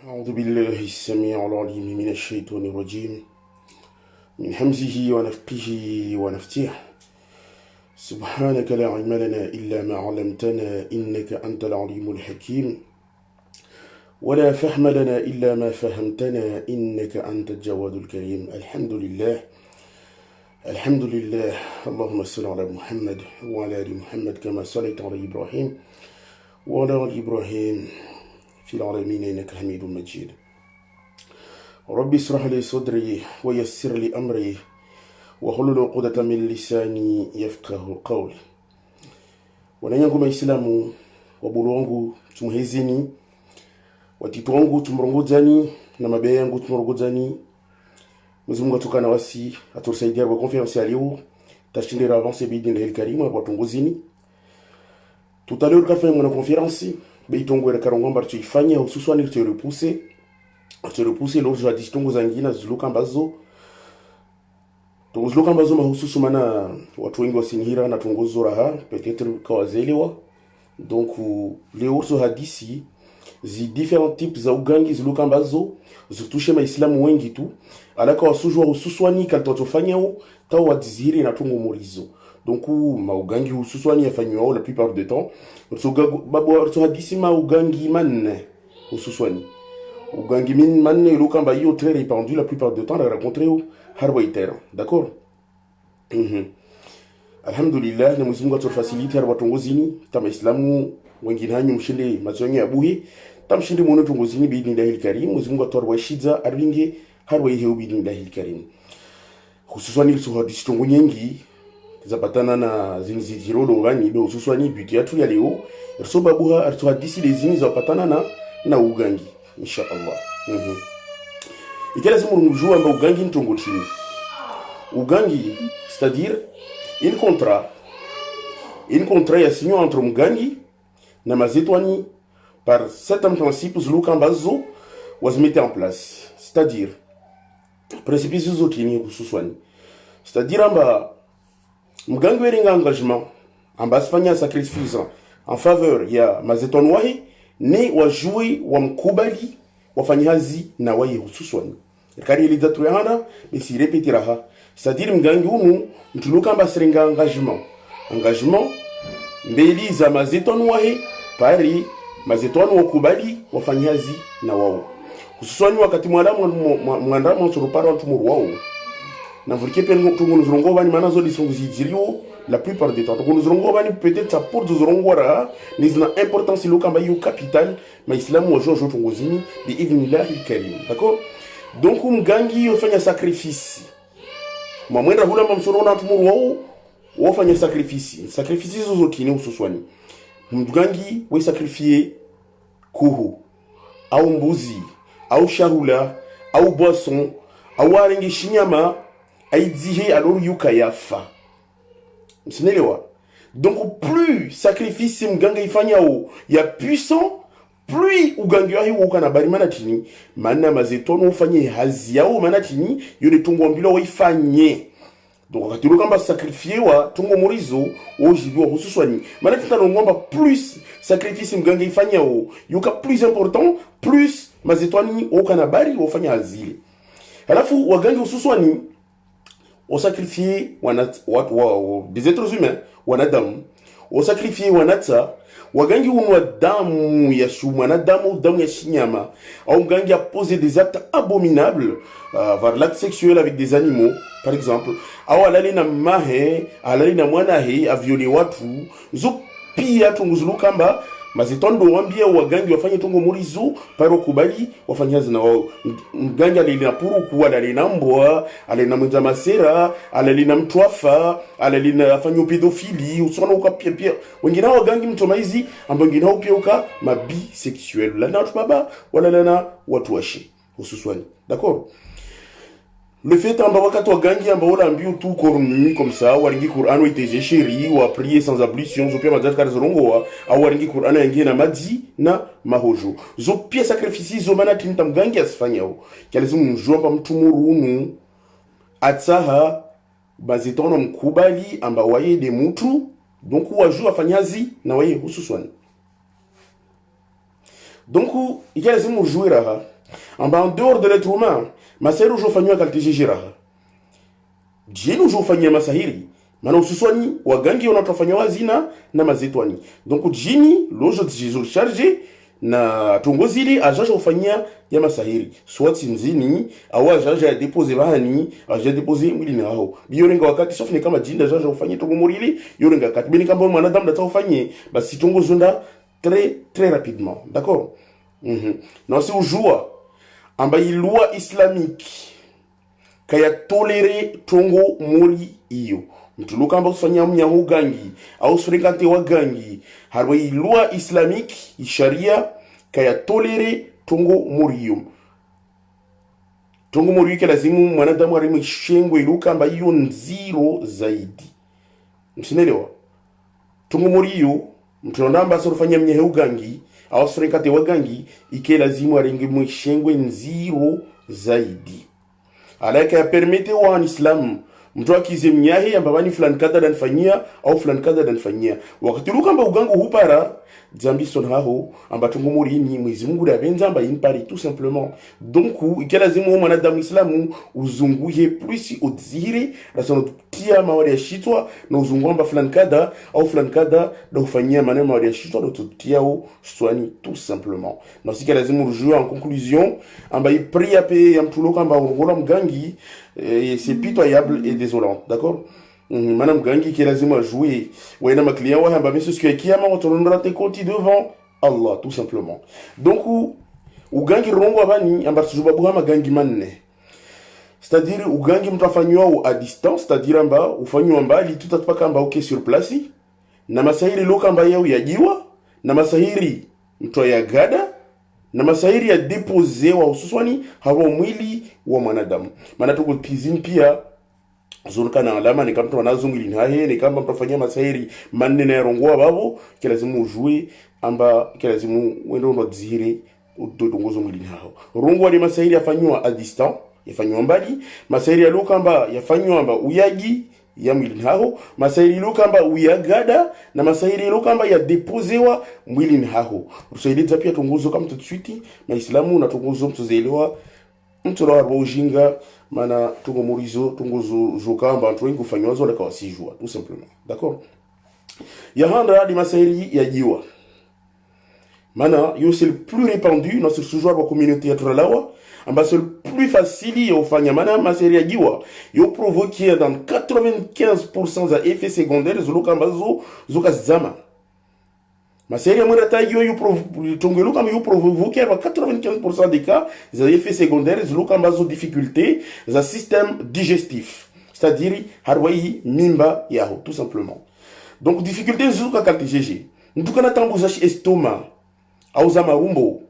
أعوذ بالله السميع العليم من الشيطان الرجيم من همزه ونفقه ونفتيه. سبحانك لا علم لنا إلا ما علمتنا إنك أنت العليم الحكيم، ولا فهم لنا إلا ما فهمتنا إنك أنت الجواد الكريم. الحمد لله الحمد لله. اللهم صل على محمد وعلى آل محمد كما صليت على إبراهيم وعلى آل إبراهيم في العالمين إنك حميد مجيد. ربي اشرح لي صدري ويسر لي أمري wahlul uqdatan min lisani yafqahu qawli. Wananyangu Maislamu, wabulu wangu tumuhezini, watitu wangu tumurongozani na mabaya yangu tumurongozani. Mwenyezi Mungu atukana wasi atusaidia kwa confiance ya leo tashindira avancer bidin el karim wa tungozini. Tutaleo kafanya mwana conference beitongo ya karongomba tuifanya hususan ili turepousser lors de distongo zangina zuluka ambazo tunguzuloka ambazo mahususu mana watu wengi wasinihira na tunguzo raha peut-être kawazelewa. Donc leo so hadisi zi different types za ugangi ziluka ambazo zitushe maislamu wengi tu alaka wasujwa hususwani kaltotofanyao tawo wadzihiri na tungu murizo. Donc maugangi hususwani yafanywa la plupart du temps so babo so hadisi maugangi manne hususwani ugangi min manne iluka mba yo très répandu la plupart du temps la rencontrer harwaiter. D'accord. Alhamdulillah, na Mwenyezi Mungu atufacilite harwa tongozini kama Islamu wengine hanyu mshinde mazonye ya buhi tamshinde mwono tongozini biidhnillahi alkarim. Mwenyezi Mungu atwarwa shiza arwinge harwa ihe biidhnillahi alkarim. Hususani ili hadisi tongo nyengi zapatana na zinzijirolo gani be hususani biti yatu ya leo irso babuha arto hadisi lezini zapatana na ugangi insha Allah. Ikela simu njua amba ugangi ntongo chini. Ugangi, c'est-à-dire un contrat ya signé entre mgangi na mazetwani par certains principes zuluka ambazo wazimete en place. C'est-à-dire principes zotini hususwani. C'est-à-dire amba mgangi weringa engagement amba asifanya sacrifice en faveur ya mazetwani wahi ni wajui wa mkubali wafanyazi na wahi hususwani. Kari ilidatu ya hana besi repeti raha. C'est-à-dire mgangi unu mtuluka amba sirenga engagement mbeli za mazetwani wahi pari mazetwani wakubali wafanyazi na wao. Hususwani wakati mwandamo msurupara wantumuru wao na vulike pengu tungu nuzurongo bani mana zodi songu zijirio la plupart du temps. Donc nuzurongo bani peut-être ça pour nuzurongo ra nizina importance iluka amba yu capital ma islamu wa jojo tunguzini bi idhnillahi alkarim. D'accord. Donc mgangi yofanya sacrifice mwenda hula mamsurona tumuru wao wafanya sacrifice zozotini hususwani mgangi we sacrifier kuhu au mbuzi au sharula au boisson au arengi shinyama aidzihe alors yuka yafa. Msinelewa. Donc plus sacrifice mganga ifanyao ya puissant plus ugangi wahi ukana bari manatini mana mazetono ufanye hazi yao manatini yone tungo mbilo waifanye. Donc wakati kamba sacrifier wa tungo murizo ojibiwa hususwani manatita ngomba plus sacrifice mganga ifanyao yuka plus important plus mazetwani ukana bari wafanya hazile. Halafu wagangi hususwani o sacrifier des êtres humains wanadamu o sacrifier wanata wagangi unwa damu ya shumana damu ya shinyama au mgangi a posé des actes abominables vers l'acte sexuel avec des animaux par exemple au alali na mahe alali na mwanahe a violer watu zo pia tunguzuluka mba mazitondo wambia wagangi wafanye tungo murizo paro kubali wafanyazi na wao. Mgangi alina puruku alina mbwa alina mwenza masera alina mtwafa alina afanyo pedofili usona ukapia wengine wagangi mtomaizi amba wengine pia uka mabisexuel la na watu baba wala na watu washi hususwani. D'accord. Le fait amba wakati wagangi amba wala ambiu tout cornu comme ça waringi Qur'an iteje sheri wa prier sans ablution zo pia mazat kar zorongo au waringi Qur'an yangi na madzi na mahojo zo pia sacrifice zo mana tinta mgangi asifanyao kalezo mjomba mtumurunu atsaha bazitono mkubali amba waye de mutu donc waju afanyazi na waye hususwani. Donc il y a les jouer raha en dehors de l'être humain masahiri ujofanywa kaltijiji raha jini ujofanywa masahiri mana ususwani wagangi wanatofanywa wazina na mazetwani donc jini lojo jizo charge na tongozili ajaja ufanyia ya masahiri soit sinzini au ajaja ya depose bahani ajaja depose mwili na hao biyorenga wakati safi ni kama jini ajaja ufanyia tongomurili yorenga wakati bini kama mwanadamu data ufanyie basi tongozunda très rapidement d'accord. Non si ujua amba loi islamique kaya tolere tongo muri iyo mtuluka amba kufanya mnyahu gangi au surikante wa gangi harwa loi islamique sharia kaya tolere tongo muri iyo tongo muri ke lazimu mwanadamu arimu shengwe iluka amba iyo nziro zaidi msinelewa tongo muri iyo mtulonda amba surufanya mnyahu gangi au surikante wa gangi ike lazimu aringi mwishengwe nziro zaidi alaika ya permete wa Islam mtu akize mnyahe ambabani fulani kadha danfanyia au fulani kadha danfanyia wakati luka amba ugangu hupara zambi son haho amba tungumuri ni Mwenyezi Mungu da benza amba impari tout simplement donc ikela zimu mwanadamu Islamu uzunguye plus odzire rasono tia mawari ya shitwa na uzungu amba fulani kadha au fulani kadha da ufanyia maneno mawari ya shitwa na tutia o swani tout simplement na sikela zimu jouer en conclusion amba ipria pe ya mtuloka amba ngola mgangi c'est pitoyable et désolant d'accord. Madame Gangi qui est lazima jouer ouais na ma client ouais amba monsieur ce qui a ma retournera tes comptes devant Allah tout simplement donc ou gangi rongo abani amba tujuba buhama gangi manne c'est-à-dire ou gangi mtafanywa à distance c'est-à-dire amba ufanywa mbali tout atapaka amba okay sur place na masahiri loka amba yao yajiwa na masahiri mtu ya gada na masahiri ya depose wa hususwani hawa mwili wa mwanadamu maana tuko pizini pia zunka na alama ni kama wanazungili ni hahe ni kama mtafanyia masahiri manne na rongoa babo kilazimu ujue amba kilazimu wendo ndo dzire udongozo mwili hao rongoa ni masahiri yafanywa a distance yafanywa mbali masahiri ya lokamba yafanywa amba uyagi ya mwili hao masahiri lokamba uyagada na masahiri lokamba ya deposewa mwili hao usaideza pia tungozo kama tout de suite na Islamu na tungozo mtozelewa mtu wa ujinga mana tungo murizo tungo zokamba ntu wengi ufanywa zo leka wasijua tout simplement d'accord ya handa di masahiri ya jiwa mana yo c'est le plus répandu dans ce sujet de communauté ya turalawa amba c'est le plus facile yo fanya mana masahiri ya jiwa yo provoquer dans 95% za effets secondaires zolokamba zo kazama masahiri ya mwenda tayo yo tongelo kama yo provoquer à 95% des cas des effets secondaires zolokamba zo difficulté za système digestif c'est-à-dire harwai mimba yao tout simplement donc difficulté zoka kalti GG ndukana tambuzashi estomac au za marumbo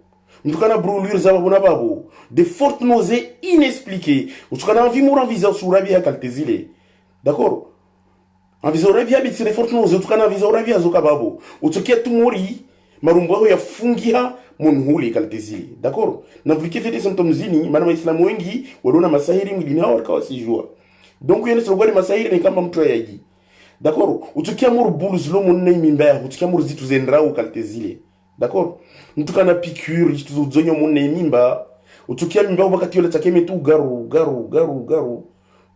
ndukana brûlure za babuna babo de fortes nausées inexpliquées utukana envie mourir en visant sur la vie à kaltezile d'accord en visant la vie à bitse de fortes nausées utukana visant la vie à zoka babo utukia tumori marumbo ya fungia munhuli kaltezile d'accord na vlike fait des symptômes zini maana waislamu wengi walona masahiri mwilini hao wakawa sijua donc yene sogwali masahiri ni kama mtu yaji d'accord utukia mur bulls lo munne mimba utukia mur zitu zendrau kaltezile d'accord mtukana piqûre tuzonyo munne mimba utukia mimba wakati yole takeme tu garu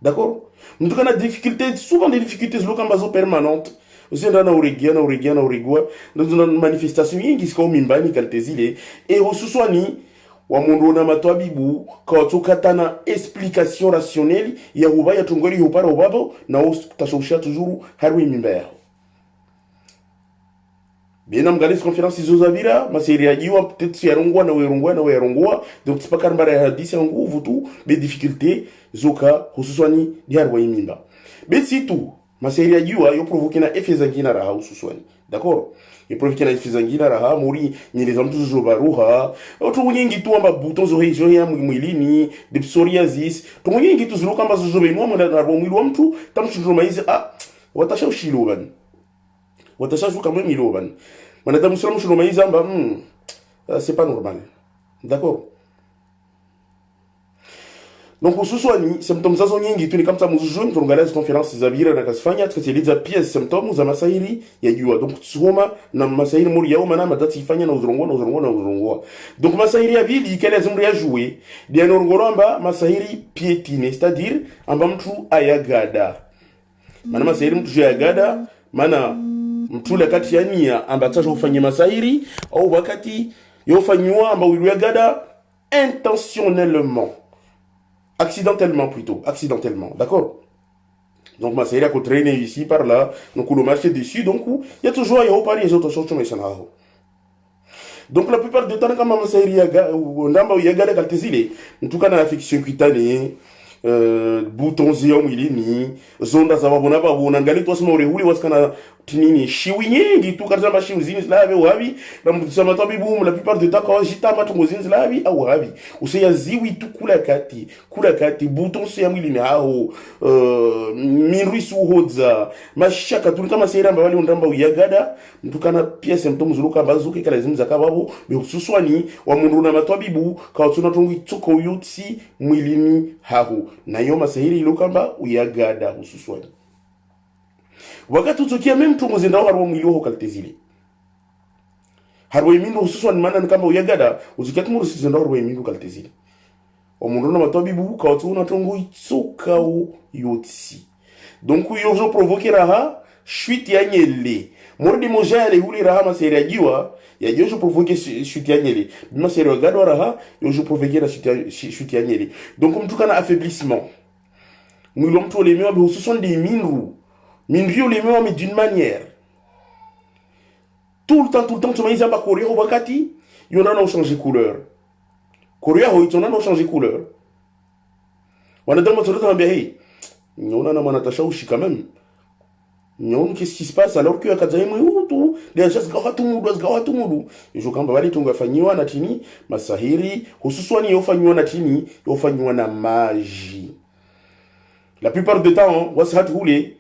d'accord mtukana difficulté souvent des difficultés lo kamba zo permanentes usenda na urigwa dans manifestation yingi siko mimba ni kaltezile et hususwani wa mundu na matwabibu kwa tukatana explication rationnelle ya ubaya tungoli upara ubabo na utashusha toujours harwi mimba yao bien amgalis conférence izozabira masiri yajiwa peut-être yarongwa na werongwa donc c'est pas karbara ya hadisi yangu vutu be difficulté zoka hususwani diarwa mimba be situ masiri yajiwa yo provoquer na effets zangina raha hususwani d'accord et provoquer na effets zangina raha muri ni les amtu zo baruha otu nyingi tu amba buton zo hizo ya mwilini de psoriasis to nyingi tu zo kamba zo benwa mwana na mwili wa mtu tamshindro maize watasha ushilo bani watasha kama milo bani mwanadamu sura mshuro maize amba c'est pas normal d'accord Donc hususani symptoms zazo nyingi tu ni kama mzuzuni tunaangalia conference za bira na kasifanya tukateleza pia symptoms za masairi ya jua. Donc tusoma na masairi muri yao maana matati ifanya na uzorongo. Donc masairi ya bili ikale zimri ya jouer dia norongoramba masairi piétiner, c'est-à-dire amba mtu ayagada. Maana masairi mtu ayagada maana mtu la kati ya nia amba tasha ufanye masairi au wakati yofanywa amba uyagada intentionnellement. Accidentellement plutôt, accidentellement, d'accord. Donc ma série a traîné ici par là, donc on marche dessus, donc il y a toujours un haut pari et autres choses mais ça n'a pas. Donc la plupart du temps quand ma série on a eu gardé quelques îles, en tout cas dans l'affection cutanée, boutons zion ilini, zonda za babona babu unaangalia tu sema urehuli wasikana tinini shiwi nyingi tu katika mashiwi zini zlabe wapi na mtusema tabi boom la plupart du temps quand jitama tu ngozini zlabi au wapi useya ziwi tu kula kati boutons ya mwili ni hao minrisu hodza mashaka tu kama sera mbali undamba uyagada mtukana pia symptoms zuluka bazuke kala zimu za kababo be hususwani wa mundu na matwabibu kwa tuna tungu tuko yutsi mwilini hao na yoma sahiri ilokamba uyagada hususwani wakati utokia meme tu muzenda harwa mwili wako kaltezile harwa imindu hususwani maana kama uyagada utokia tumuru sizenda harwa imindu kaltezile omundu na matwabibu kwa tuna tungu itsuka yutsi donc yozo provoquer raha chute ya nyele mordi mojale huli raha maseri ajiwa ya yozo provoquer chute ya nyele bima seri agado raha yozo provoquer la chute ya nyele donc mtu kana affaiblissement mwilo mtu olemewa be hususan des minru olemewa mais d'une manière tout le temps tumaïza ba korea wakati yona na changer couleur korea ho itona na changer couleur wanadama tuleta mbia hii nyona na manatasha ushi quand même nyon qu'est-ce qui se passe alors que akazaimu tu déjà zgawa tumudu jo kamba bali tungafanyiwa na tini masahiri hususwani yofanywa na tini yofanywa na maji la plupart du temps washat hule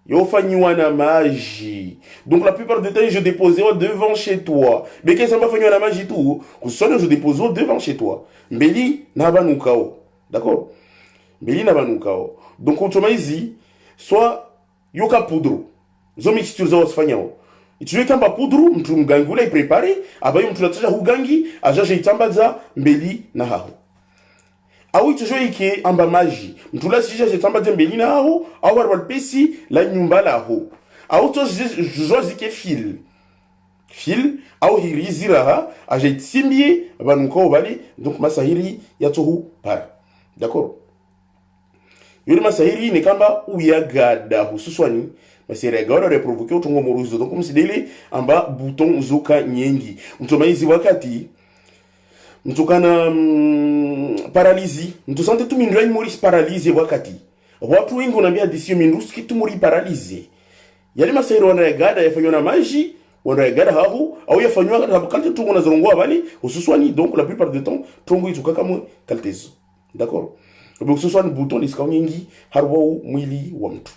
yofanywa na maji donc la plupart du temps je déposais devant chez toi mais qu'est-ce que ça fanywa na maji tout hususwani je déposais devant chez toi mbeli na banukao d'accord mbeli na banukao donc utomaizi soit yoka poudre zo mixture za wasfanyao itujue kamba poudre mtu mgangula iprepare abayo mtu lataja hugangi ajaje itambaza mbeli na haho au itujue ike amba maji mtu la sija itambaza mbeli na haho au warwal pesi la nyumba la ho au to zike fil au hirizira ha aje tsimbie banuko bali donc masahiri yatohu para d'accord yule masahiri ni kamba uyagada hususwani masahiri agora reprovoke utungo moruzo donc msidele amba bouton zuka nyengi mtomaizi wakati mtukana paralysie mtusante tu mindrai moris paralysie wakati watu wengi wanambia disio minduski tu muri paralysie yale masahiri wanayagada yafanywa na maji wanayagada hapo au yafanywa hapo kalte tungo na zorongo bali hususwani donc la plupart du temps tungo itukaka mo kaltezo d'accord donc ce soit un bouton discount nyingi harwa mwili wa mtu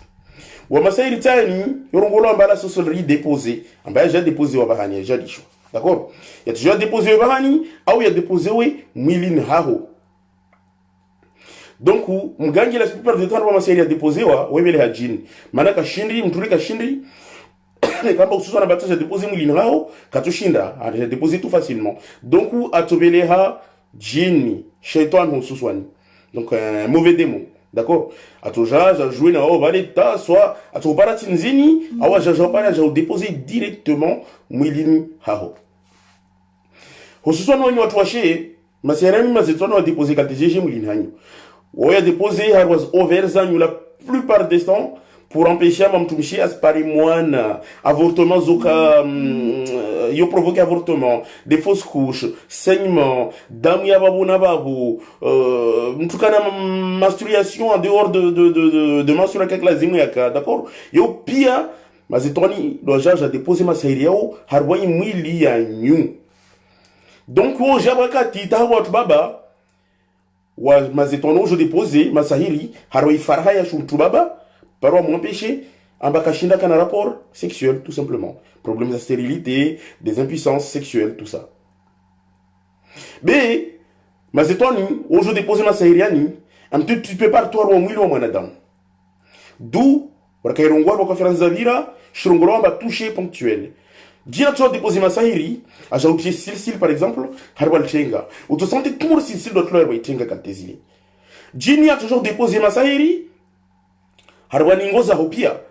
wa masairi tani yorongolo ambala sosolri déposé ambaya ja déposé wa bahani ja disho d'accord ya déjà déposé wa bahani au ya déposé we mwili ni haho donc mgangi la plupart du temps wa masairi ya déposé wa webele hajini maana kashindi mtuli kashindi kamba ususu na bataja déposé mwili ni haho katushinda a déposé tout facilement donc atobele ha jini shaitan hususwani donc un mauvais démon d'accord atoja ja jouer na obaleta soit atopara tinzini awa ja para ja déposer directement mwilini haho hususan watu washe maseremi mazetona wa déposer kaltejeje mwilini hanyo oya déposer har was overzanyu la plupart des temps pour empêcher mamtumishi aspari moine avortement zoka yo provoquer avortement des fausses couches saignement damu ya babu na babu mtukana menstruation en dehors de menstruation avec la zimu yaka d'accord yo pia mazetoni dojaja déposer masairi yao harwai mwili ya nyu donc wo jabakati tawa baba wa mazetono je déposer masahiri harwai farha ya shumtu baba paroi m'empêcher ambakashinda kana rapport sexuel tout simplement problème de stérilité des impuissances sexuelles tout ça mais mazetoni ojo déposer ma sairiani tu prépares toi wa mwili wa mwanadamu. D'où wakairongwa kwa conférence za vira shirongolo amba toucher ponctuel. Jina tu déposer masahiri aja utie silsil par exemple harwa chenga. Ou tu sens tout le silsil d'autre leur chenga kaltezili. Jini a toujours déposé masahiri harwa ningoza hopia.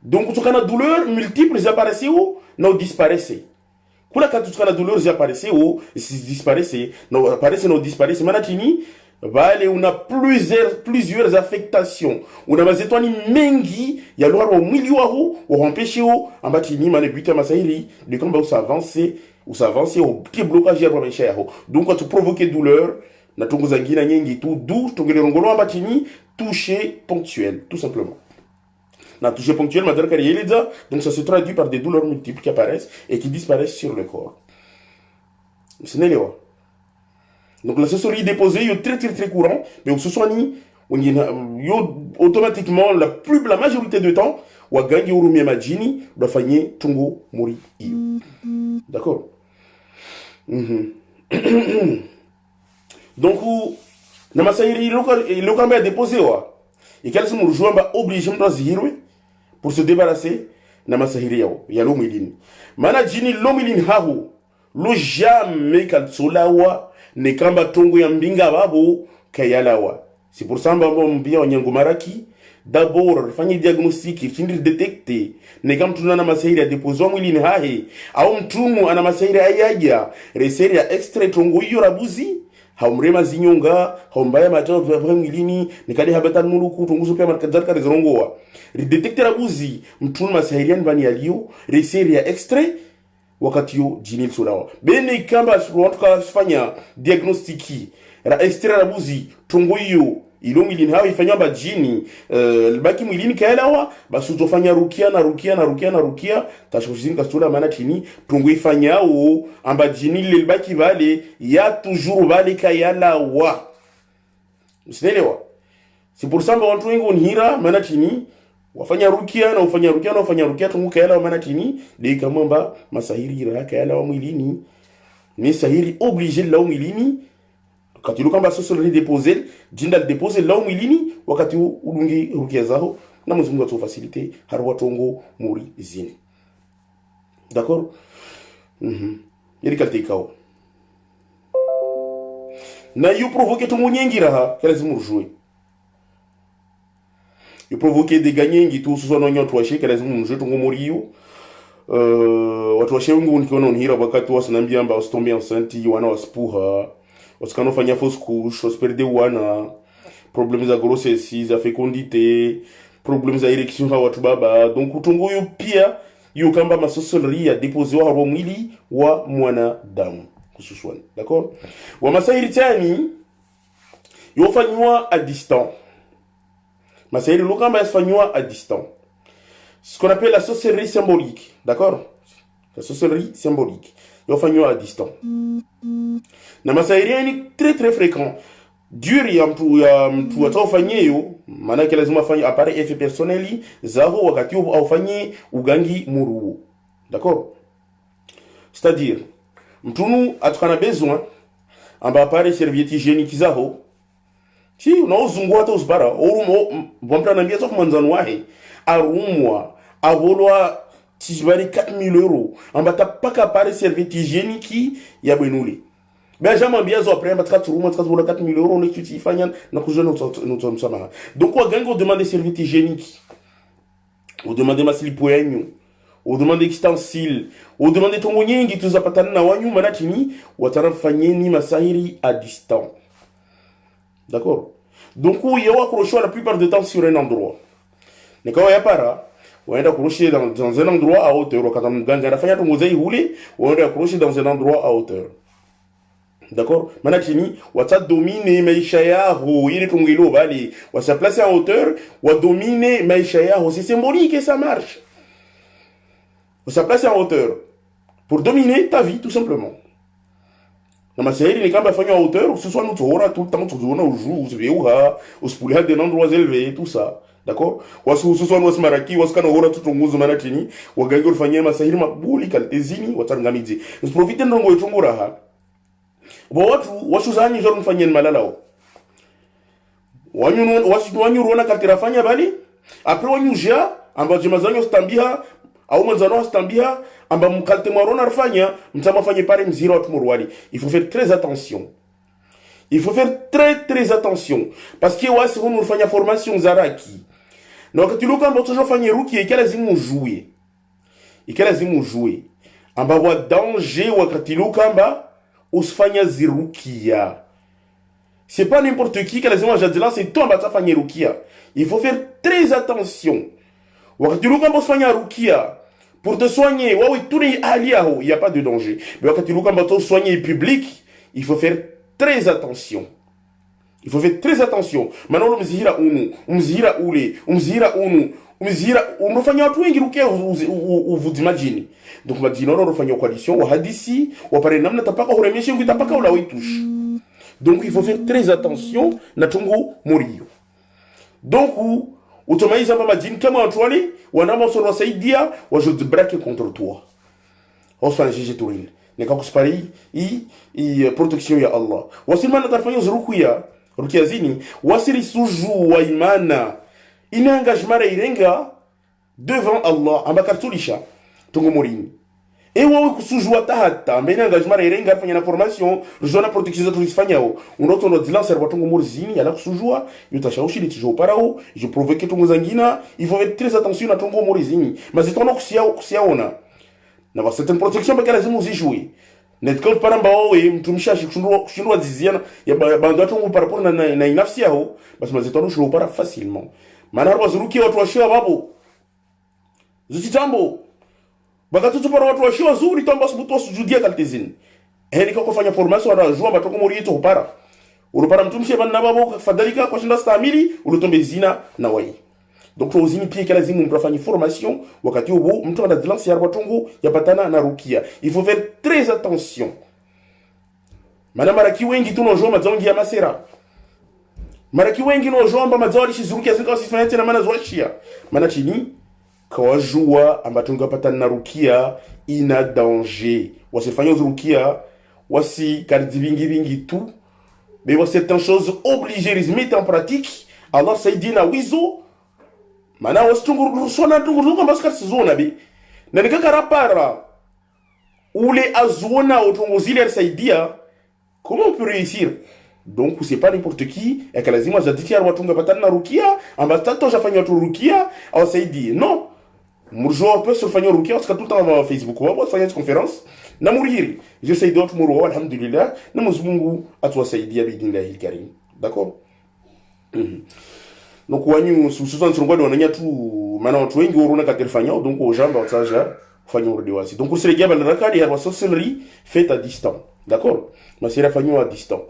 Donc tu kana douleur multiples apparaissent ou non disparaissent. Kula katu tu kana douleur apparaissent ou disparaissent, non apparaissent non disparaissent. Manatini vale una plusieurs affectations. Una mazetwani mengi ya lwa wa mwili wao wa empêcher ou ambatini manebuta masahiri de comme ou s'avancer au petit blocage ya maisha yao. Donc quand tu provoques douleur na tungu zangina nyengi tout d'où tongele rongolo ambatini toucher ponctuel tout simplement. Na toucher ponctuel madame Karielida, donc ça se traduit par des douleurs multiples qui apparaissent et qui disparaissent sur le corps. Ce n'est pas. Donc la sorcellerie déposée est très courant, mais ce soit ni automatiquement la majorité du temps wa gangi urumie majini doit fanye tungo muri iyo. D'accord. Donc na masairi lokamba déposé wa et quels sont les joueurs obligés de zihirwe pour se débarrasser na masahiri yao ya lomilini. Mana jini lomilini hahu lo jamais kalsolawa ne kamba tongo ya mbinga babo kayalawa. C'est pour ça mbamba mbia wanyango maraki d'abord fanye diagnostic chindiri detecte ne kam tunana masahiri ya depozo mwilini hahe au mtumu ana masahiri ayaja reseri ya extrait tongo hiyo rabuzi haumrema zinyonga haumbaya matao vya mwilini nikali habatan muluku tunguzo pia markadar ka zirongoa redetecte rabuzi mtumu masahiri bani yalio reseri ya extrait wakati yo jinil sulawa bene kamba wantuka fanya diagnostiki ra extrait rabuzi tongo hiyo ilo mwilini hawa ifanya ba jini baki mwilini kaelawa basi utofanya rukia tashoshizini kastura maana chini tungu ifanyao amba jini le baki vale ya toujours vale kaelawa msinelewa. C'est pour ça watu wengi unhira maana chini wafanya rukia tungu kaelawa maana chini de kamamba masahiri ra kaelawa mwilini ni sahiri obligé la mwilini. Quand tu kamba sorcellerie déposer jinda déposer là umilini wakati ulungi rukia zao na mzungu atu facilité harwa tongo muri zini. D'accord. Yeli kalite kao na yu provoquer tongo nyengi raha kala zimu jouer yu provoquer des ganyengi tout so no nyoto washe kala zimu jouer tongo muri yu watu washe wengi unikiona unhira wakati wasanambia amba usitombe enceinte wana waspuha Oskano fanya fausse couche, osperde wana, problèmes à grossesse, à fécondité, problèmes à érection à watu baba. Donc utongo yo pia yo kamba ma sorcellerie a déposé wa mwili wa mwana damu kususwana. D'accord? Wa masairi tani yo fanywa à distance. Masairi lo kamba yafanywa à distance. Ce qu'on appelle la sorcellerie symbolique. D'accord? La sorcellerie symbolique. Yo fanywa à distance. Na masairi ni très fréquent. Dur ya mtu watafanyia yo maana kile lazima afanye appareil effet personnel zao wakati aufanyie ugangi muru. D'accord? C'est-à-dire mtunu atukana besoin amba appareil serviette hygiénique zao si unaozungua hata usbara urumo bomba nambia toka manzano wahe arumwa avolwa tijibari 4000 euros amba tapaka appareil serviette hygiénique ya benuli. Ben jamais bien zo après parce que tu roules 4000 euros on est tu fanya na kujona notre msamaha. Donc wa gango demande des serviettes hygiéniques. On demande masili poenyo. On demande extensile. On demande tongo nyingi tuzapatana na wanyu maana chini watarafanyeni masahiri à distance. D'accord? Donc où il y a accroché la plupart du temps sur un endroit. Mais quand il y a para on est accroché dans un endroit à hauteur quand on ganga nafanya tongo zai hule on est accroché dans un endroit à hauteur. D'accord? Manachini, wata dominer maisha yao, ili tungilo bali, wasa placer en hauteur, wa dominer maisha yao, c'est symbolique et ça marche. Wasa placer en hauteur pour dominer ta vie tout simplement. Na masairi ni kama fanya en hauteur, ce soit nous tora tout le temps tout zona au jour, se veuha, au spouler des endroits élevés tout ça. D'accord? Wasu ce soit nous maraki, waskana ora tout ongozo manachini, wagango fanya masairi mabuli kaltezini, watangamizi. Nous profiter ndongo etungura ha. Bo watu zanyi joro mfanyeni malalao wanyu ruona kaltirafanya bali après wanyuja amba jemazanyo stambia au manzano stambia amba mkalte mwarona rafanya mtamafanye pare mzira watu murwali. Il faut faire très attention. Il faut faire très attention parce que wasi hunu rufanya formation zaraki na wakati luka amba tojo fanye ruki ikela zimu jouer amba wa danger wakati luka amba usfanya zirukia. C'est pas n'importe qui lazima jadila c'est toi amba tafanya rukia. Il faut faire très attention. Wakati luka amba usfanya rukia pour te soigner, waouh, tout est allié, il n'y a pas de danger. Mais quand tu veux soigner le public, il faut faire très attention. Il faut faire très attention. Maintenant, on me dira on fait un truc vous imaginez. Donc, on dit non, on fait une coalition, on a dit si, on parle de n'importe pas, on remet on n'a pas qu'à la touche. Donc, il faut faire très attention, Natongo Morio. Donc, utomayiza mama jini kama watuwali wanama usoro wasaidia wajudu brake contre toi osfana jiji turin nika kuspari i protection ya Allah wasimana tarfanyo rukia zini wasiri suju wa imana ina engagement irenga devant Allah ambakar tulisha tungo morini e wawe kusujua tahata mbene engagement irenga fanya na formation zona protection zetu zifanyao unoto ndo dilancer batongo morzini ala kusujua yutashawishi litijo parao je provoquer tungo zangina. Il faut faire très attention na tongo morzini mais c'est tono kusiaona na ba certaine protection bakala zimu zijouer net quand paramba owe mtumishashi kushindwa diziana ya bando atongo par rapport na inafsi yao basi mazitono shiro para facilement maana wazuruki watu washia babo zititambo bakatutu para watu washia wazuri tamba subutu sujudia kaltezini heri kwa kufanya formation wa jua batoko mori yetu upara ulupara mtumishe bana babo kafadhalika kwa shinda stamili ulutombe zina na wai. Donc to uzini pia kala zimu mtafanya formation wakati ubu mtu ana dilance ya batongo ya patana na rukia. Il faut faire très attention. Mana maraki wengi tunojua mazongi ya masera. Maraki wengi tunojua amba mazali shizurukia zinka wasifanya tena mana zwashia. Mana chini kawajua ambatunga patana na rukia ina danger. Wasifanya rukia wasi kardi bingi tout. Mais voici certaines choses obligées de mettre en pratique. Alors ça dit na wizo. Mana wasitunguru sona tunguru kama skati zona bi. Na nikakara para ule azona otongozile saidia. Comment on peut réussir? Donc c'est pas n'importe qui et que lazima jaditi watunga patana na rukia ambastato jafanya tu rukia au saidi. Non. Murjo peut se faire rukia parce que tout le temps sur Facebook on va faire une conférence. Na muriri. Je sais d'autres muro alhamdulillah na muzmungu atwa saidia bidinlahi karim. D'accord? Donc wanyu sususan surungwa de wananya tu mana watu wengi uruna katerfanya donc au jamba watsaja fanya urudi wasi. Donc usile gaba na rakadi ya sorcellerie faite à distance. D'accord? Mais c'est la famille à distance.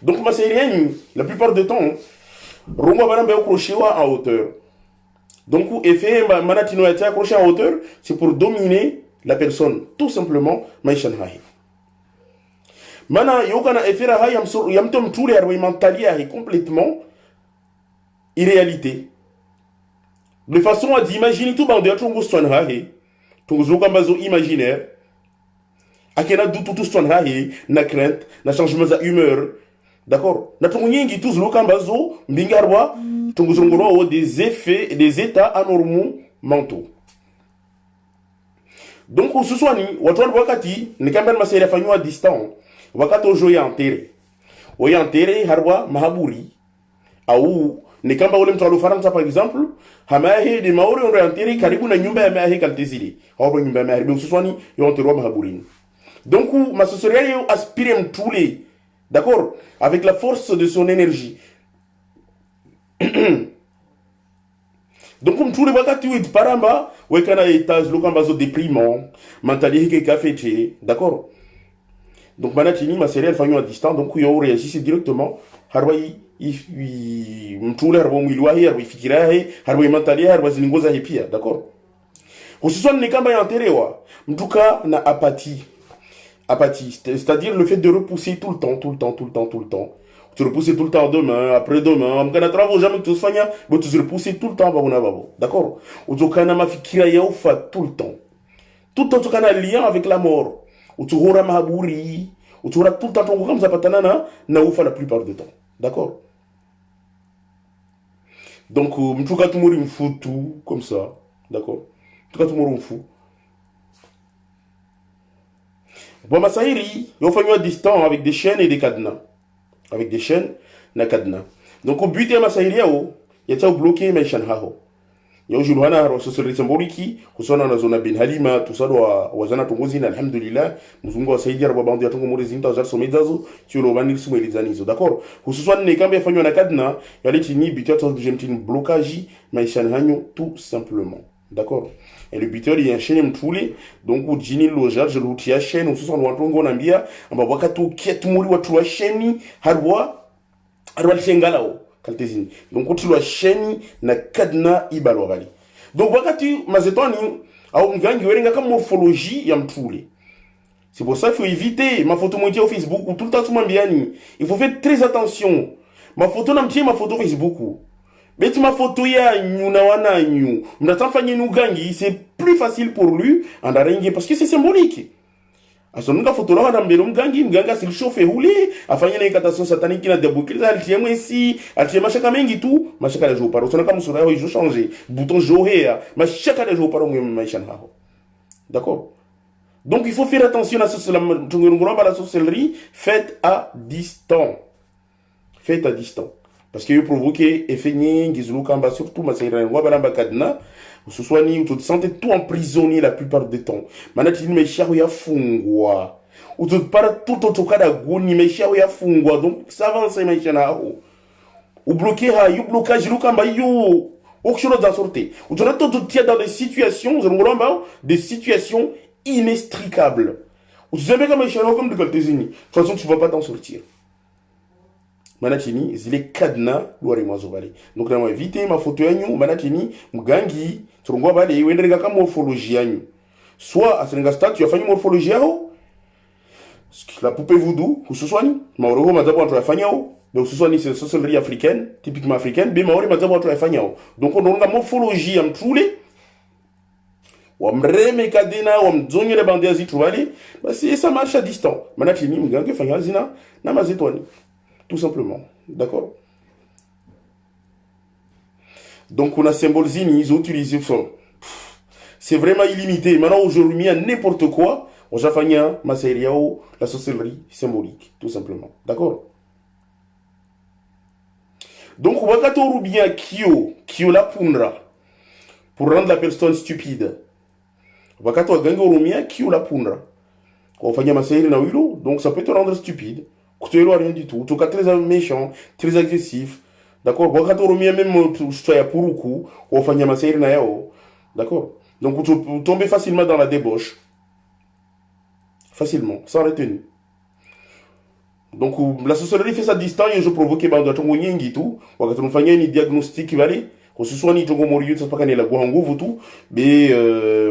Donc ma série la plupart du temps Roma banambe accrochewa en hauteur. Donc effet manatino a été accroché en hauteur, c'est pour dominer la personne tout simplement maishan hai. Mana yokana effet ha yamtom tous les argumentalia est complètement irréalité. De façon à d'imaginer tout bande atongo stone hahe, tongo kambazo imaginaire. Akena du tout stone hahe, na crainte, na changement d'humeur. D'accord? Na tongo nyingi tous lo kambazo mbingarwa tongo zongoro des effets des états anormaux mentaux. Donc ce soit ni watu wakati ni kambana masere fanyo à distance. Wakati ojo ya enterré. Oya enterré harwa mahaburi au ni kamba ule mtu alufaransa par exemple hamahe de maori on enterré karibu na nyumba ya mahe kaltezili hapo nyumba ya mahe mais ce soit ni yo enterré mahaburini. Donc ma société aspire tous les d'accord avec la force de son énergie. Donc comme tous les wakati où paramba wekana étage lokamba zo déprimant mentalité café d'accord. Donc manatini ma série elle fanyo à distance donc yo réagissent directement harwa mtule harwa mwilwahi harwa fikirahi harwa mentalité harwa zilingoza pia d'accord. Usisoni ni kamba ya enterrewa mtuka na apathie c'est-à-dire le fait de repousser tout le temps. Tu repousses tout le temps demain, après-demain, on a travaux jamais tout fanya, mais tu repousses tout le temps babo. D'accord? Tu kana mafikira ya ufa tout le temps. Tout le temps tu kana lien avec la mort. Tu hora mahaburi, tu auras tout le temps ton comme ça patana na ufa la plupart du temps. D'accord? Donc tout cas tout monde me fout tout comme ça. D'accord? Tout cas tout monde me fout. Bon masairi, il faut faire distant avec des chaînes et des cadenas. Avec des chaînes na cadenas. Donc au but de masairi yao, il y a bloqué mes chaînes hao. Ya ujulu hana haro sosiri semboliki kusona na zona bin halima tusado wa zana tungozi na alhamdulillah muzungu wa saidi arba bandi atungo muri zinta jar somedazo tulo bani sumo elizanizo d'accord hususan ne kambe fanyo na kadna yale tini bitato jemtin blocage maisha hanyo tout simplement d'accord et le buteur il enchaîne mtule donc ujini loja je lutia chaîne hususan watongo nambia amba wakati ket muri watu wa chaîne harwa tsengalao kaltezini donc tu la chaîne na kadna ibalo bali donc wakati mazetoni au mgangi werenga kama morphologie ya mtule c'est pour ça qu'il faut éviter ma photo monter au Facebook ou tout le temps tout mambiani il faut faire très attention ma photo na mtie ma photo Facebook beti ma photo ya nyuna wana nyu mnatafanya nugangi c'est plus facile pour lui andarengi parce que c'est symbolique. Asonunga fotola wana mbelo mganga silishofe huli afanye na ikatation satanique na debukiliza altiemo ici altiema mashaka mengi tu mashaka ya jo paro sonaka musura yo jo changer bouton johea mashaka ya jo paro mu maisha nao. D'accord? Donc il faut faire attention à ce la sorcellerie faites à distance. Faites à distance parce que vous provoquez effet ngizulu kamba surtout masaira ngwa balamba kadna ce soit ni tu te sentais tout emprisonné la plupart du temps manati ni mesha ya fungwa ou tu para tout autoka da goni mesha ya fungwa donc ça avance mesha na ho ou bloquer ha you blocage lu kamba yo aucune chose à sortir ou tu retournes tout dans des situations inextricables ou tu sais comme mesha comme de Galtezini de toute façon tu vas pas t'en sortir. Manatini zile kadna luari mwazo bale donc na éviter ma photo yanyu manatini mgangi turungwa bale wendereka kama morphologie yanyu soit asenga statue yafanya morphologie yao la poupée voodoo kususwani maoro mazabo watu yafanya yao donc suswani c'est sorcellerie africaine typiquement africaine be maori mazabo watu yafanya yao donc on a morphologie ya mtule wa mreme kadina wa mzonyele bandia zitu bale basi ça marche à distance manatini mgangi fanya zina na mazetwani. Tout simplement. D'accord? Donc, on a symbole zini, ils ont utilisé ça. C'est vraiment illimité. Maintenant, aujourd'hui, à n'importe quoi, on a fait ma série, la sorcellerie symbolique. Tout simplement. D'accord? Donc, on va faire bien Kyo la pundra, pour rendre la personne stupide. On va faire bien Kyo la pundra. On va faire ma série, donc ça peut te rendre stupide. Tu n'as rien du tout. Tu es très méchant, très agressif. D'accord? Quand tu même tu es pour le coup, ou enfin, d'accord? Donc, tu tombes facilement dans la débauche. Facilement, sans retenue. Donc, la sorcellerie fait sa distance et je provoque des gens qui tout. Ou quand on fait un diagnostic qui va aller, que ce soit ni Tongo Morio, ça pas qu'on est la Guango, tout. Mais,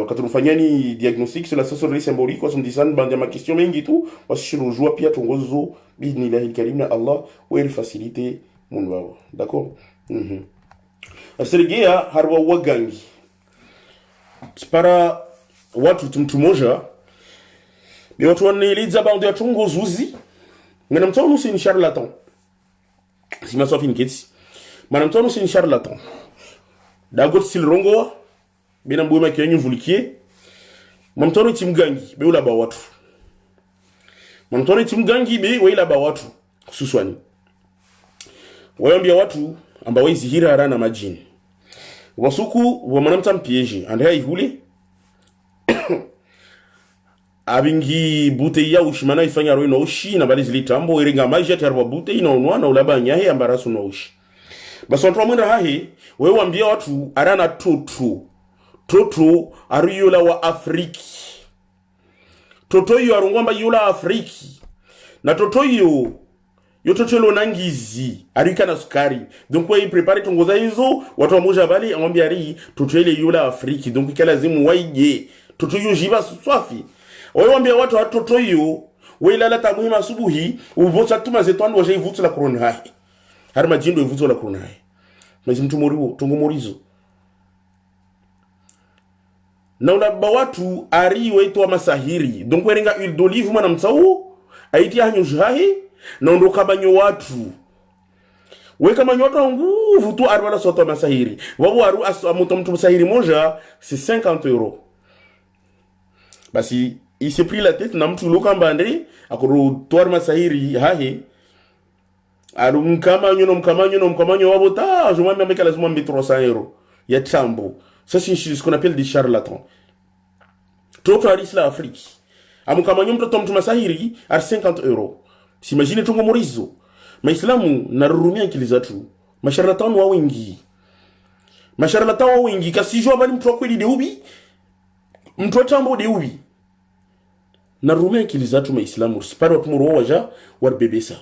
quand on fait un diagnostic sur la sorcellerie symbolique, quand on dit ça, ma question, mais tout. Parce que je joue à Pia Tongo Zo. Bismillah karim na Allah ou il facilite mon wao d'accord Sergea harwa wagangi para watu tumtumoja bi watu waneliza bande ya tungo zuzi ngana mtano si ni charlatan si ma sofi nketi mana mtano si ni charlatan dagot sil rongo bina mbuma kenyu vulikie mtano timgangi be ula ba watu Mantone timgangi be waila ba watu suswani. Wayambia watu amba wezi hira harana majini. Wasuku wa manamta mpieji andaya ihule. Abingi bute ya ushimana ifanya roi na ushi na bali zilitambo iringa maji ya tarwa bute inaonwa na ulaba nyahe ambarasu na ushi. Baso antuwa mwenda hahe wewe wambia watu harana Toto ariyola wa Afriki. Toto yu arungwamba yula Afriki. Na toto yu toto ilo nangizi. Arika na sukari. Donc wa yi prepare tongoza hizo. Watu wa moja bali amwambia ari. Toto ile yula Afriki. Donc ikala zimu waige. Toto yu jiva swafi. Owe wambia watu wa toto yu. Weilala tamuhima subuhi. Uvocha tuma zetuandu waje ivutu la korona hai. Harima jindo ivutu la korona hai. Mezi mtu moriwo. Tongo morizo. Na unaba watu ari wetu wa masahiri. Donc werenga huile d'olive mwana mtao. aiti hanyo jahi na ondoka banyo watu weka manyota nguvu tu arwala soto masahiri wabu aru mtu masahiri moja c'est 50 euros. Basi il s'est pris la tête na mtu loka mbande akuru toar masahiri hahe aru mkamanyo wabo ta je m'amène avec lazima mbi 300 euros ya tambo. Ça c'est ce qu'on appelle des charlatans. Toto arisla Afrique amukamanyo mtu masahiri ar 50 euros. S'imagine tungo morizo Maislamu narurumia akili zatu. Masharlatani wa wengi. Masharlatani wa wengi kasijua bali mtu kweli deubi. Mtu tambo deubi. Narurumia akili zatu Maislamu. Sipari watu muro waja warbebesa.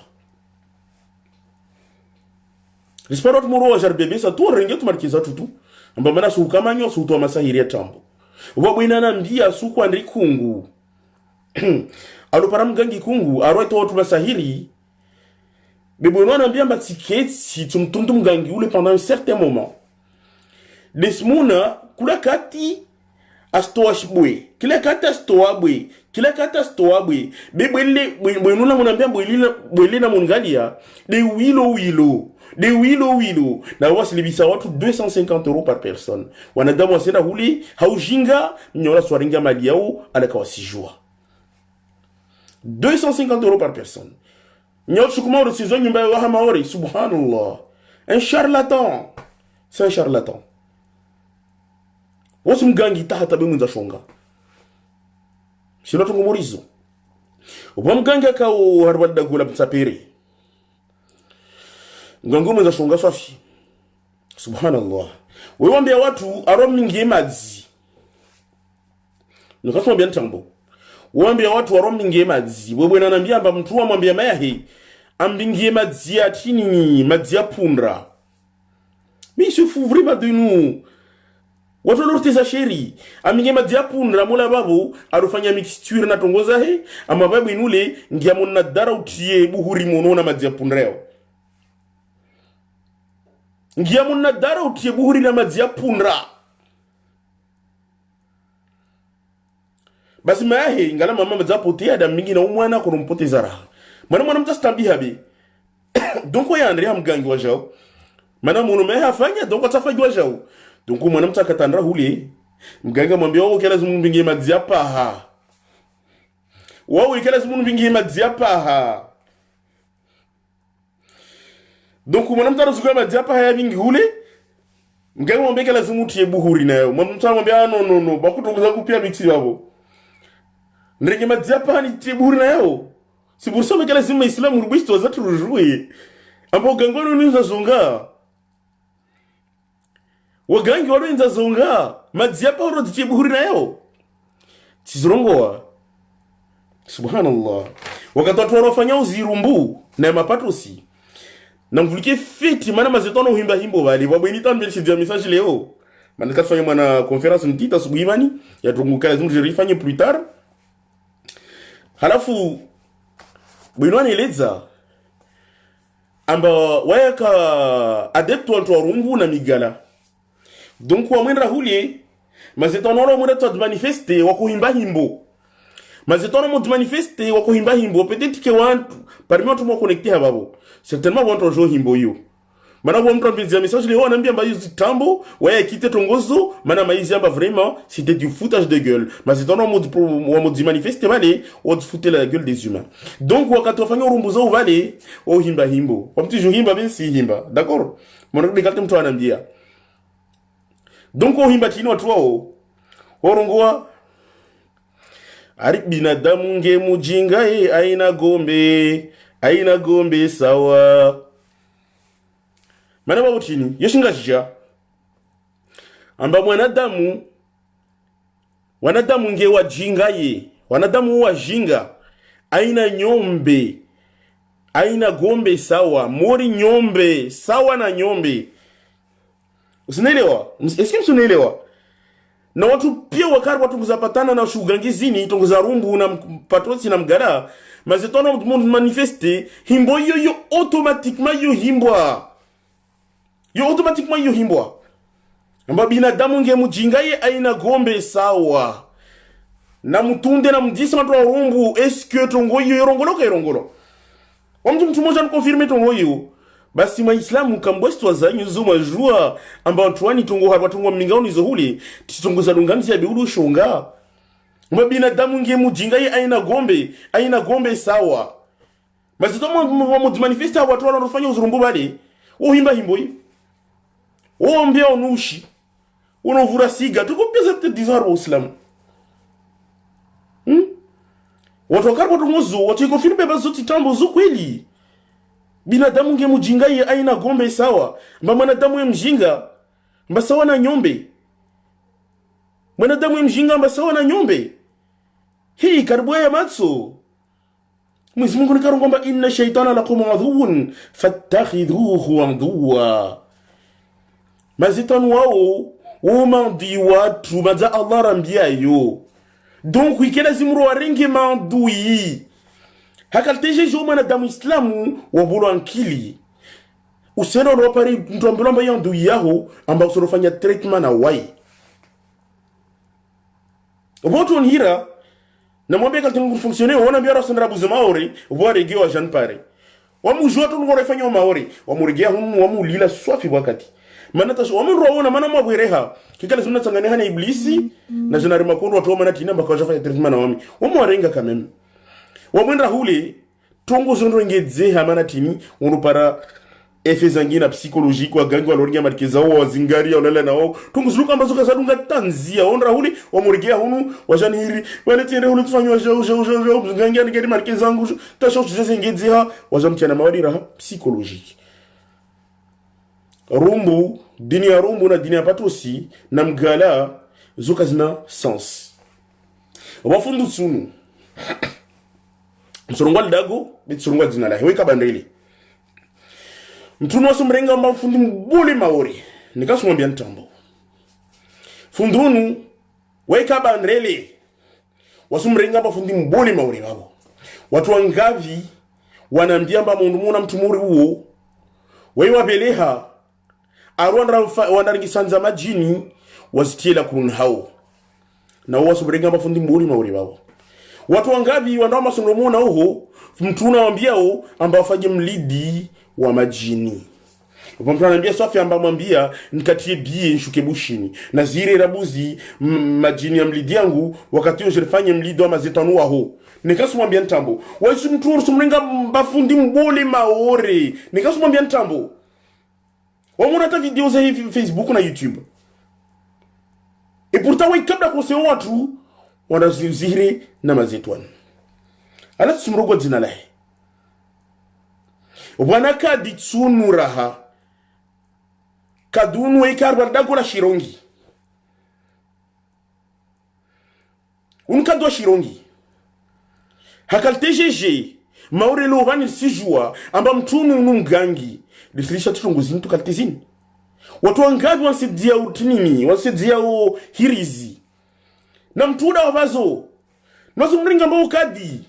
Sipari watu muro waja warbebesa tu renge tu markiza tu. Amba mana sukamanyo suto masahiri ya tambo. Wabwina na mbia suku andri kungu. Alopara mgangi kungu arwaito watu masahiri. Bebo non ambia mbatiketi si tumtum gangi ule pendant un certain moment. Desmona kula kati astoa shibwe. Kila kati astoa bwe. Kila kati astoa bwe. Bebo ile bwenuna munambia bwele na mungalia de wilo. De wilo. Na wasi libisa watu 250 euros par personne. Wanadamu wasenda huli haujinga nyola swaringa mali yao alaka wasijua. 250 euros par personne. Nyot chukumoro sizo nyumba ya waha maori. Subhanallah. Un charlatan. C'est un charlatan. Wasu mgangi tahata bimunza shonga. Sino tungo morizo. Upa mgangi kao harwada gula mtsapiri. Ngangu mwenza shonga swafi. Subhanallah. Wewambia watu arom mingi madzi. Nukasuma mwambia ntambo. Wambia watu warombingie madzi. Wewe na nambia amba mtu wa mwambia mayahe ambingie madzi ya chini, madzi ya pundra. Mais il se fout vraiment de nous. Watu lorteza sheri ambingie madzi ya pundra mola babu arufanya mixture na tongoza he ama babu inule ngia mona dara utie buhuri mono na madzi ya pundra yao. Ngia mona dara utie buhuri na madzi ya pundra. Basi mayahe ngala mama mzapote adam mingi na umwana ko rumpote zara. Mwana mtastambi habi. Donc oya Andrea mgangi wa jao. Mana muno meha fanya donc atafaji wa jao. Donc mwana mtakatandra hule. Mganga mwambia wao kela zimu mbingi madzia paha. Wao kela zimu mbingi madzia paha. Donc mwana mtaruzuka madzia paha ya bingi hule. Mganga mwambia kela zimu tie buhuri nayo. Mwana mtamwambia no bakutongoza kupia mixi wabo. Nrege madzia paha ni tie buhuri nayo. Si pour ça que les Islamu rubisto wazatu rujue. Ambo gangwano ninza zonga. Wagangi wano ninza zonga. Madziapa uro tiche buhuri na yao. Tizirongoa. Subhanallah. Wakati watu wanafanya uzirumbu na mapato si. Na mvulike fiti mana mazetono uhimba himbo bali. Wabweni tambeli shidia message leo. Mana katufanya mana conference mtita subuhimani. Ya tunguka lazimu jirifanye plus tard. Halafu Bwinwani ileza amba wayaka adeptu watu warungu na migala. Donc wa mwendra hulie mazetono mwendra tu manifeste wakuhimba himbo. Mazetono mwendra manifeste wakuhimba himbo. Peut-être que wantu parmi watu mwa connecté hababo. Certainement wantu wajo himbo yu. Mana wa mtu ambizia message leo anambia mba yuzi tambo waya kite tongozo mana maizi amba vraiment c'était du foutage de gueule. Mazetono mwendra manifeste vale ou fouter la gueule des humains. Donc wakati wafanya urumbuza uvale o himba himbo. Wamti jo himba ben si himba. D'accord? Mwana dekate mtu anambia. Donc o himba chini watu wao. Orongoa Arik binadamu nge mujinga aina gombe sawa. Mana babu chini yoshinga jia. Amba wanadamu nge wajinga wanadamu wajinga aina nyombe aina gombe sawa mori nyombe sawa na nyombe. Usinaelewa? Eski msinaelewa? Na watu pia wakari watu kuzapatana na shugangizini tongoza rumbu na patrosi na mgara mazetona mtu manifeste himbo yo automatiquement yo himbwa. Yo automatiquement yo himbwa. Amba binadamu nge mujinga aina gombe sawa. na mtunde na mdisa watu wa rumbu eske tongo hiyo yorongolo ka yorongolo wamtu mtu mmoja nkonfirme tongo hiyo basi maislamu kambwestu wazanyu zuma jua amba watuwani tongo harwa tongo mningauni zohuli titongo za lungamzi ya biulu shonga binadamu nge mujinga ye aina gombe sawa mazito mwa manifesta watu wala nofanya uzurumbu bale himba himbo hii mbia onushi unovura siga tuko pesa pete dizaru wa islamu watu wakari watu ngozo watu yiko fili beba zoti tambo zo kweli binadamu nge mujinga ye aina gombe sawa mba mwanadamu ye mjinga mba sawa na nyombe mwanadamu ye mjinga mba sawa na nyombe hii karibu ya matso Mwenyezi Mungu nikaru kwamba inna shaitana lakum adhuun fattakhidhuhu aduwa mazitanu wao umandi watu maza Allah rambia yo donc wikela zimuru warenge mandui hakalteje joma na damu islamu wabulu ankili useno wapari mtuambilo amba yandu yaho amba usorofanya treatment na wai obotu onhira na mwambia kalitengu fonctionner wana biara sandra buzemaori ubwarege wa Jean Pare wamujua tu ngore fanya maori wamurigea humu wamulila swafi wakati manata so wamurona mana mwabwereha kikala sunna tsangane hana iblisi na jenari makondo watu mana tina mbaka wajafanya treatment na wami wamwarenga kameme wamwenda hule tongo zondo ngedze hamana tini unupara efe zangina psychologique wa gangi wa loringa marikeza wa zingari olala nao tongo zuluka ambazo kazadunga tanzia ondra hule wamurigea hunu wajaniri waletende hule tufanywa jo gangi ngedi marikeza zangu tasho zeze ngedze ha wajamtiana mawadira psychologique rumbu dini ya rumbu na dini ya patosi na mgala zoka zina sens wafundu tsunu msorongwa dago bitsorongwa zina la weka bandeli mtunu wasumrenga mba fundi mbuli maori nikasumwambia ntambo fundunu weka bandeli wasumrenga mba fundi mbuli maori wabo watu wangavi wanambia mba mundu muna mtumuri uo wewa beleha arwanda wandaringisanza majini wazitiela kurun hao na wasumrenga mba fundi mbuli maori wabo watu wangavi wandawa masonomo na uho mtuna wambiao amba wafanye mlidi wa majini mtu anambia Sofia amba mwambia nikatie bie nshuke bushini na zire rabuzi majini ya mlidi yangu wakati yo jirifanye mlidi wa mazetanu waho nikasu mwambia ntambo waisu mtu sumrenga mbafundi mbole maore nikasu mwambia ntambo wamuna hata video za hivi Facebook na YouTube pourtant wai kabla kuseo watu wanazizire na mazetwanu ala sumrogo zina lahe Wanaka ditsunu raha kadunu weikar bardago la shirongi unkadwa shirongi hakaltejeje maure lo vani sijua amba mtunu unumgangi disilisha tutunguzi mtu kaltezini watu wangabi wansedia utinini wansedia hirizi na mtuda wabazo nazo mringa mbao kadi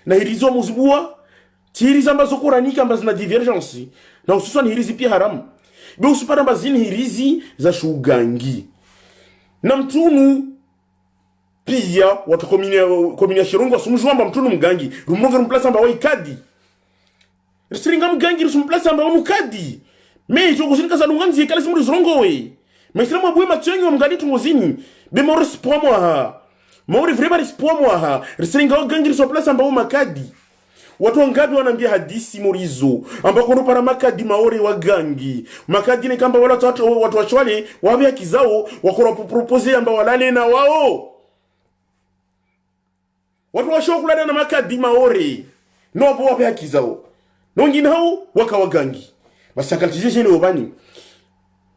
na hirizi wa muzibua hirizi ambazo kuranika ambazo na divergence na hususan hirizi pia haramu be usipata mbazini hirizi za shugangi na mtunu pia watu kominia shirungu wa sumujua amba mtunu mgangi rumunga rumplasa amba waikadi risiringa mgangi rusumplasa amba wamukadi me icho kusini kasa lunganzi kala simuri zirongo we maisilamu wabuwe machengi wa mgani tungozini be mauri sipomo aha mauri vrema risipomo aha risiringa wagangi rusumplasa amba wamakadi watu wangapi wanambia hadisi murizo ambako ndo para makadi maore wa gangi makadi ni kamba wala watu wachwale wabe kizao wakora propose amba walale na wao watu washokulana na makadi maore no hapo wabe kizao nongine hao wakawagangi basakaltije le obani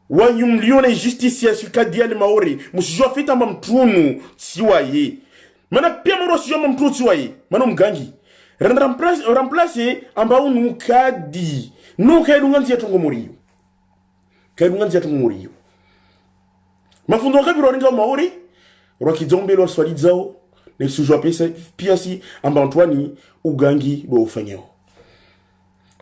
wanyumlione justice ya shikadiale maore musijua fita mba mtunu siwaye mana pia moro sijua mba mtunu siwaye mana mgangi remplacer ambao nukadi nuka edunganzi yatungo muriyo kaidunganzi yatungo muriyo mafundo wakabi roringa maori rokizombe lo swalizao ne sujwa pesa pia si amba Antoine ugangi do ufanyao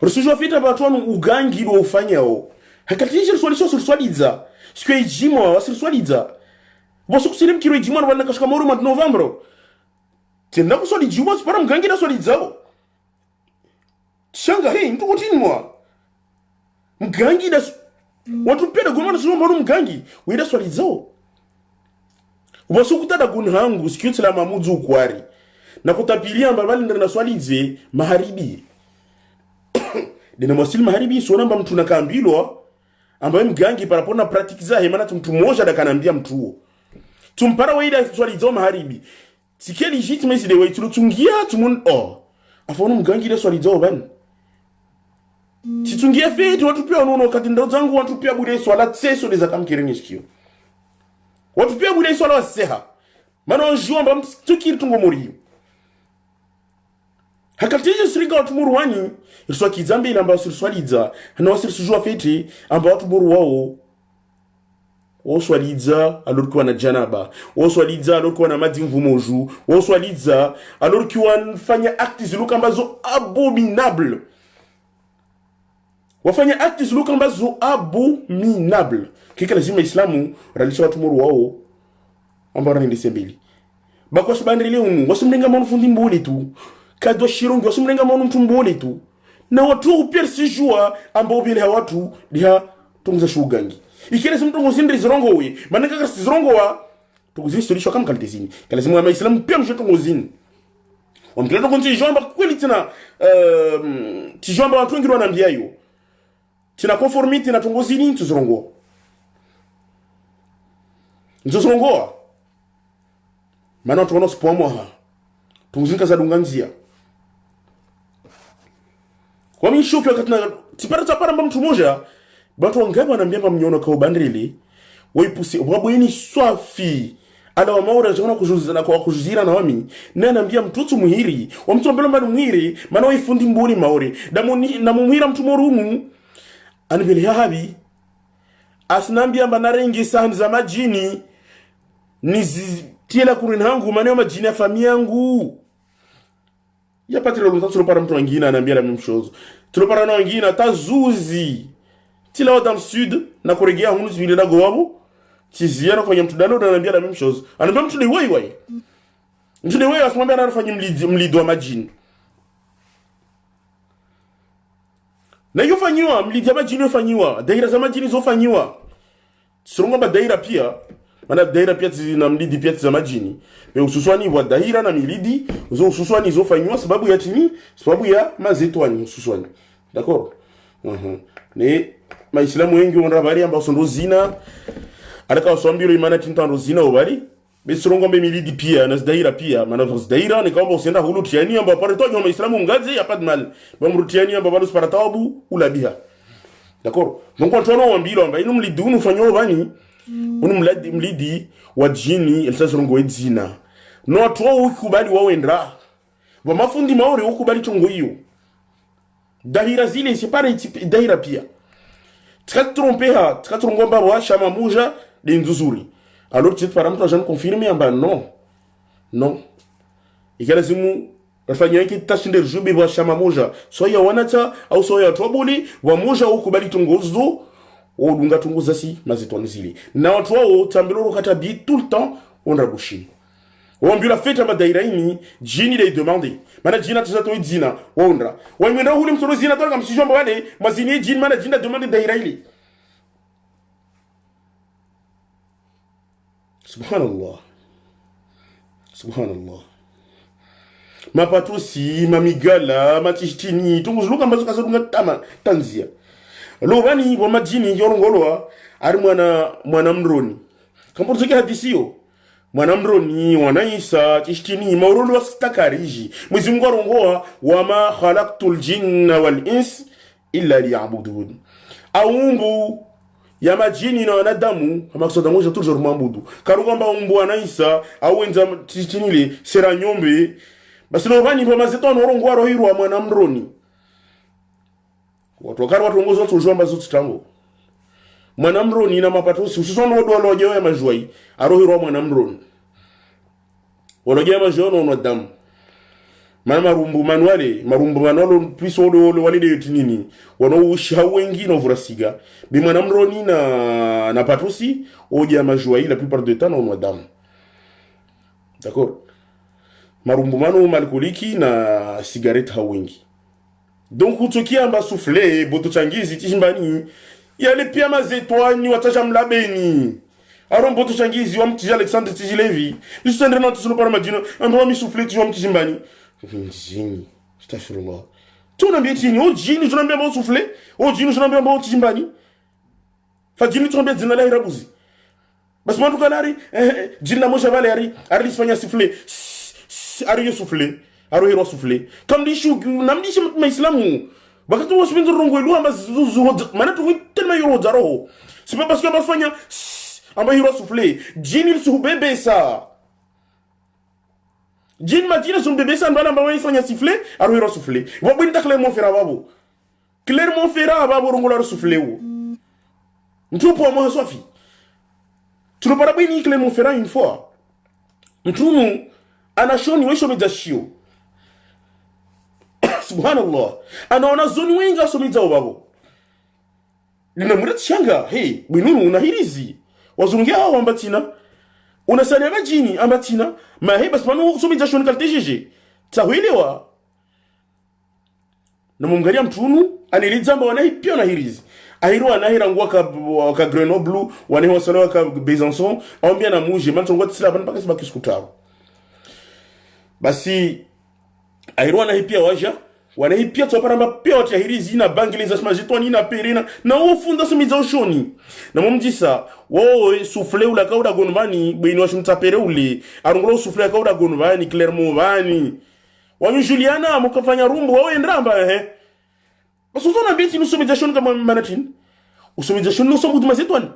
rusujwa fita amba Antoine ugangi do ufanyao hakatisha swalizo swaliza sikwe jimo waswaliza Bosu kusile mkiro ijuma wala kashika moru mat November. Tena kuswali juma para mgangi na swali zao. Shanga hei mtu kutini mwa. Mgangi da watu peda goma na suwa moru mgangi. Wida swali zao. Bosu kutada gunhangu sikiyuti la mamudu ukwari. Na kutapilia mbabali ndana swali ze maharibi. Dena mwasili maharibi suwana mba mtu nakambilwa. Ambaye mgangi parapona pratikiza hemana mtu mmoja da kanambia mtu huo. Tumpara waida swali zao maharibi. Sike legitime si de way tungia tumun afonu mgangi da swali zao bani. Titungia feti watu pia wanono kati ndao zangu watu pia bude swala tseso de zakam kireni shikio. Watu pia bude swala wa seha. Mano anjua mba tukiri tungo mori. Hakatije siriga watu muru wani iriswa kizambi ila mba wasiri swaliza hana wasiri sujua feti amba watu muru wao oswaliza alors qu'il wana janaba, oswaliza alors qu'il wana madi mvumoju, oswaliza alors qu'il wanafanya acte ziluka ambazo abominable. Wafanya acte ziluka ambazo abominable. Kika lazima Islamu ralisha watu muru wao ambao rani ndisembili. Bakwa shibandrile unu, wasumlenga monu fundi mbole tu. Kadwa shirungi, wasumlenga monu mtu mbole tu. Na watu upersijua ambao bile watu diha tunguza shugangi. Ikile simu tunguzini zirongo we. Manaka kasi zirongo wa tunguzini stolisho kama kalitezini. Kala simu wa Islamu pia msho tunguzini. Wamkila tungunzi jomba kweli tina tijomba watu wengi wanambia yo. Tina conformity na tunguzini tuzirongo. Ntuzirongo. Mana watu wanosu po mwaha. Tunguzini kaza dunganzia. Kwa mishuki wakati na tipara mba mtu moja. Bantu wangabu wanambiamba mnyono kwa ubandrili. Waipusi wabuini swafi. Ala wa maura jona kujuzina kwa kujuzira na wami. Nena mbia mtutu muhiri. Wa mtu mbelo mbano muhiri. Mana waifundi mbuni maori. Na muhira mtu morumu. Anibili habi. Asinambia mba narengi sahani za majini. Nizitiela kurini hangu. Maneo majini ya fami yangu. Ya patri lo mtatu tulopara mtu wangina. Anambia la mimshozo. Tulopara na wangina. Tazuzi. Tila wa dans le sud, na koregea hunu zivile na gowabu, tiziana kwa mtudalo na anambia la même chose. Anambia mtu ni wei. Mtu ni wei asimwambia anafanya mlido wa majini. Na yofanyiwa, mlido wa majini yofanyiwa, daira za majini zofanyiwa. Sironga ba daira pia, mana daira pia na mlidi pia za majini. Me ususwani wa daira na milidi, ususwani zofanyiwa sababu ya tini, sababu ya mazetwani ususwani. D'accord? Ne Maislamu wengi wanabari ambao sondo zina alaka wasambiro imana tintando zina obali besirongo mbe milidi pia na daira pia maana daira ni kama usenda hulu tiani ambao pare tojo Maislamu ngazi ya pad mal bamrutiani ambao bado sparatabu ulabiha. D'accord? Donc on tono wambilo ambao inu mlidi unu fanyo bani unu mlidi wa jini elsasorongo edzina no atwa ukubali wawendra wa mafundi maori ukubali tongo hiyo daira zile separe daira pia. Tika trompomba wa shama muja de nzuzuri. Alors tu par exemple j'en confirme amba non. Ikala simu rafanya yake tashinde jube wa shama muja. Soya wanata au soya trobuli wa muja ukubali tungozo odunga tungoza si mazitoni zile. Na watu wao tambeloro kata bi tout le temps on rabushi. Wambila feta madaira ini jini de demander. Mana jina tsato izina wondra. Wamenda huli mtoro zina toka msijomba wale mazini jini mana jina demander daira ile. Subhanallah. Mapatusi, mamigala, matishtini, tunguzuluka mbazo kasodunga tanzia. Lo bani wa majini yorongolwa ari mwana mroni. Kampo zake hadisiyo. Mwanamroni wanaisa tishtini maurulu wa stakariji Mwenyezi Mungu arongoa wama khalaqtul jinna wal ins illa liya'budun. Aumbu ya majini na wanadamu kama kusoda moja toujours mambudu. Karugamba umbu anaisa awenza tishtini le sera nyombe basi no bani kwa mazeto anorongoa rohiru wa mwanamroni. Watu ongozo toujours mbazo tutango. Mwanamroni na mapatusi usisoma wadu walojewa ya majuai arohiro mwanamroni walojewa majuai na damu Mana marumbu manuale piso wale de tinini wano ushawu wengi no vrasiga bi mana mroni na patosi oja majoi la plupart du temps on damu. D'accord. Marumbu malkoliki na cigarette hawengi. Donc utokia amba souffler boto changizi tishimbani yale pia mazetwani wataja mlabeni. Aron boto changizi wa mtiji Alexandre Tijilevi. Jusendre na tusuno para majino amba mi souffler tu wa mtijimbani. Jini, astaghfirullah. Tunambia tini, o jini tunambia ba souffler, o jini tunambia ba tijimbani. Fa jini tunambia jina la irabuzi. Bas mwandu kanari jini na mosha vale ari Espanya souffler. Ari yo souffler. Aro hero souffler. Comme dit chou namdishi maislamu. Bakatu wasipinzo rongo elu amba mana tu tellement yoro zaro. C'est pas parce que ba Espanya amba hero souffler. Jini il soubebe ça. Jin matina son bébé san bana ba fanya siffler aro hero souffler bo binta Clermont-Ferrand babo Clermont-Ferrand babo rongola souffler wo ntupo mo sofi tu ne parles pas ni Clermont-Ferrand une fois ntumu anashoni wesho medashio subhanallah anaona zoni wenga so medzao babo lina murat shanga hey binunu unahirizi wazungia hao ambatina unasania majini amatina maheba spanu someja shoni kaltejeje tawelewa na mungaria mtunu anilizamba wanahi pia na hirizi ahiro anahirangwa ka Grenoble wanahi wasalawa ka Besançon ambia na muje mantongwa tsila bana paka sibaki skutaro basi ahiro anahi pia waja wanahi pia tsoparamba pia wati hirizi na bangiliza smajetwani na perina na ufunda someja shoni na mumjisa wo souffler ula kauda gonvani bwino shimtapere ule arongolo souffler kauda gonvani Clermont vani wanyu Juliana mukafanya rumbu wao endrambaa basuzona biti nusomeja shoni kama manatin usomeja shoni nusomu dumazetwani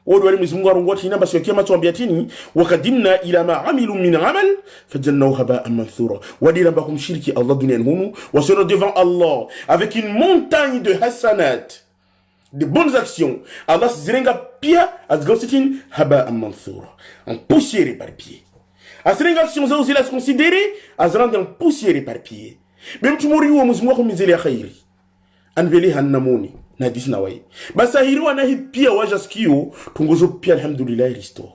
wodi wali mzungu arongoti namba sio kema tuambia tini wakadimna ila ma amilu min amal fajannahu haba'an manthura wadi lamba kumshiriki Allah duniani hunu wasira devant Allah avec une montagne de hasanat de bonnes actions Allah zirenga pia azgositin haba'an manthura en poussière éparpillée asirenga actions za aussi la considérer azrande en poussière éparpillée même tumuri wa mzungu ko mizeli ya khairi anveli hanamoni na disna wai basa hiriwa na pia waja sikio tungozo pia alhamdulillah risto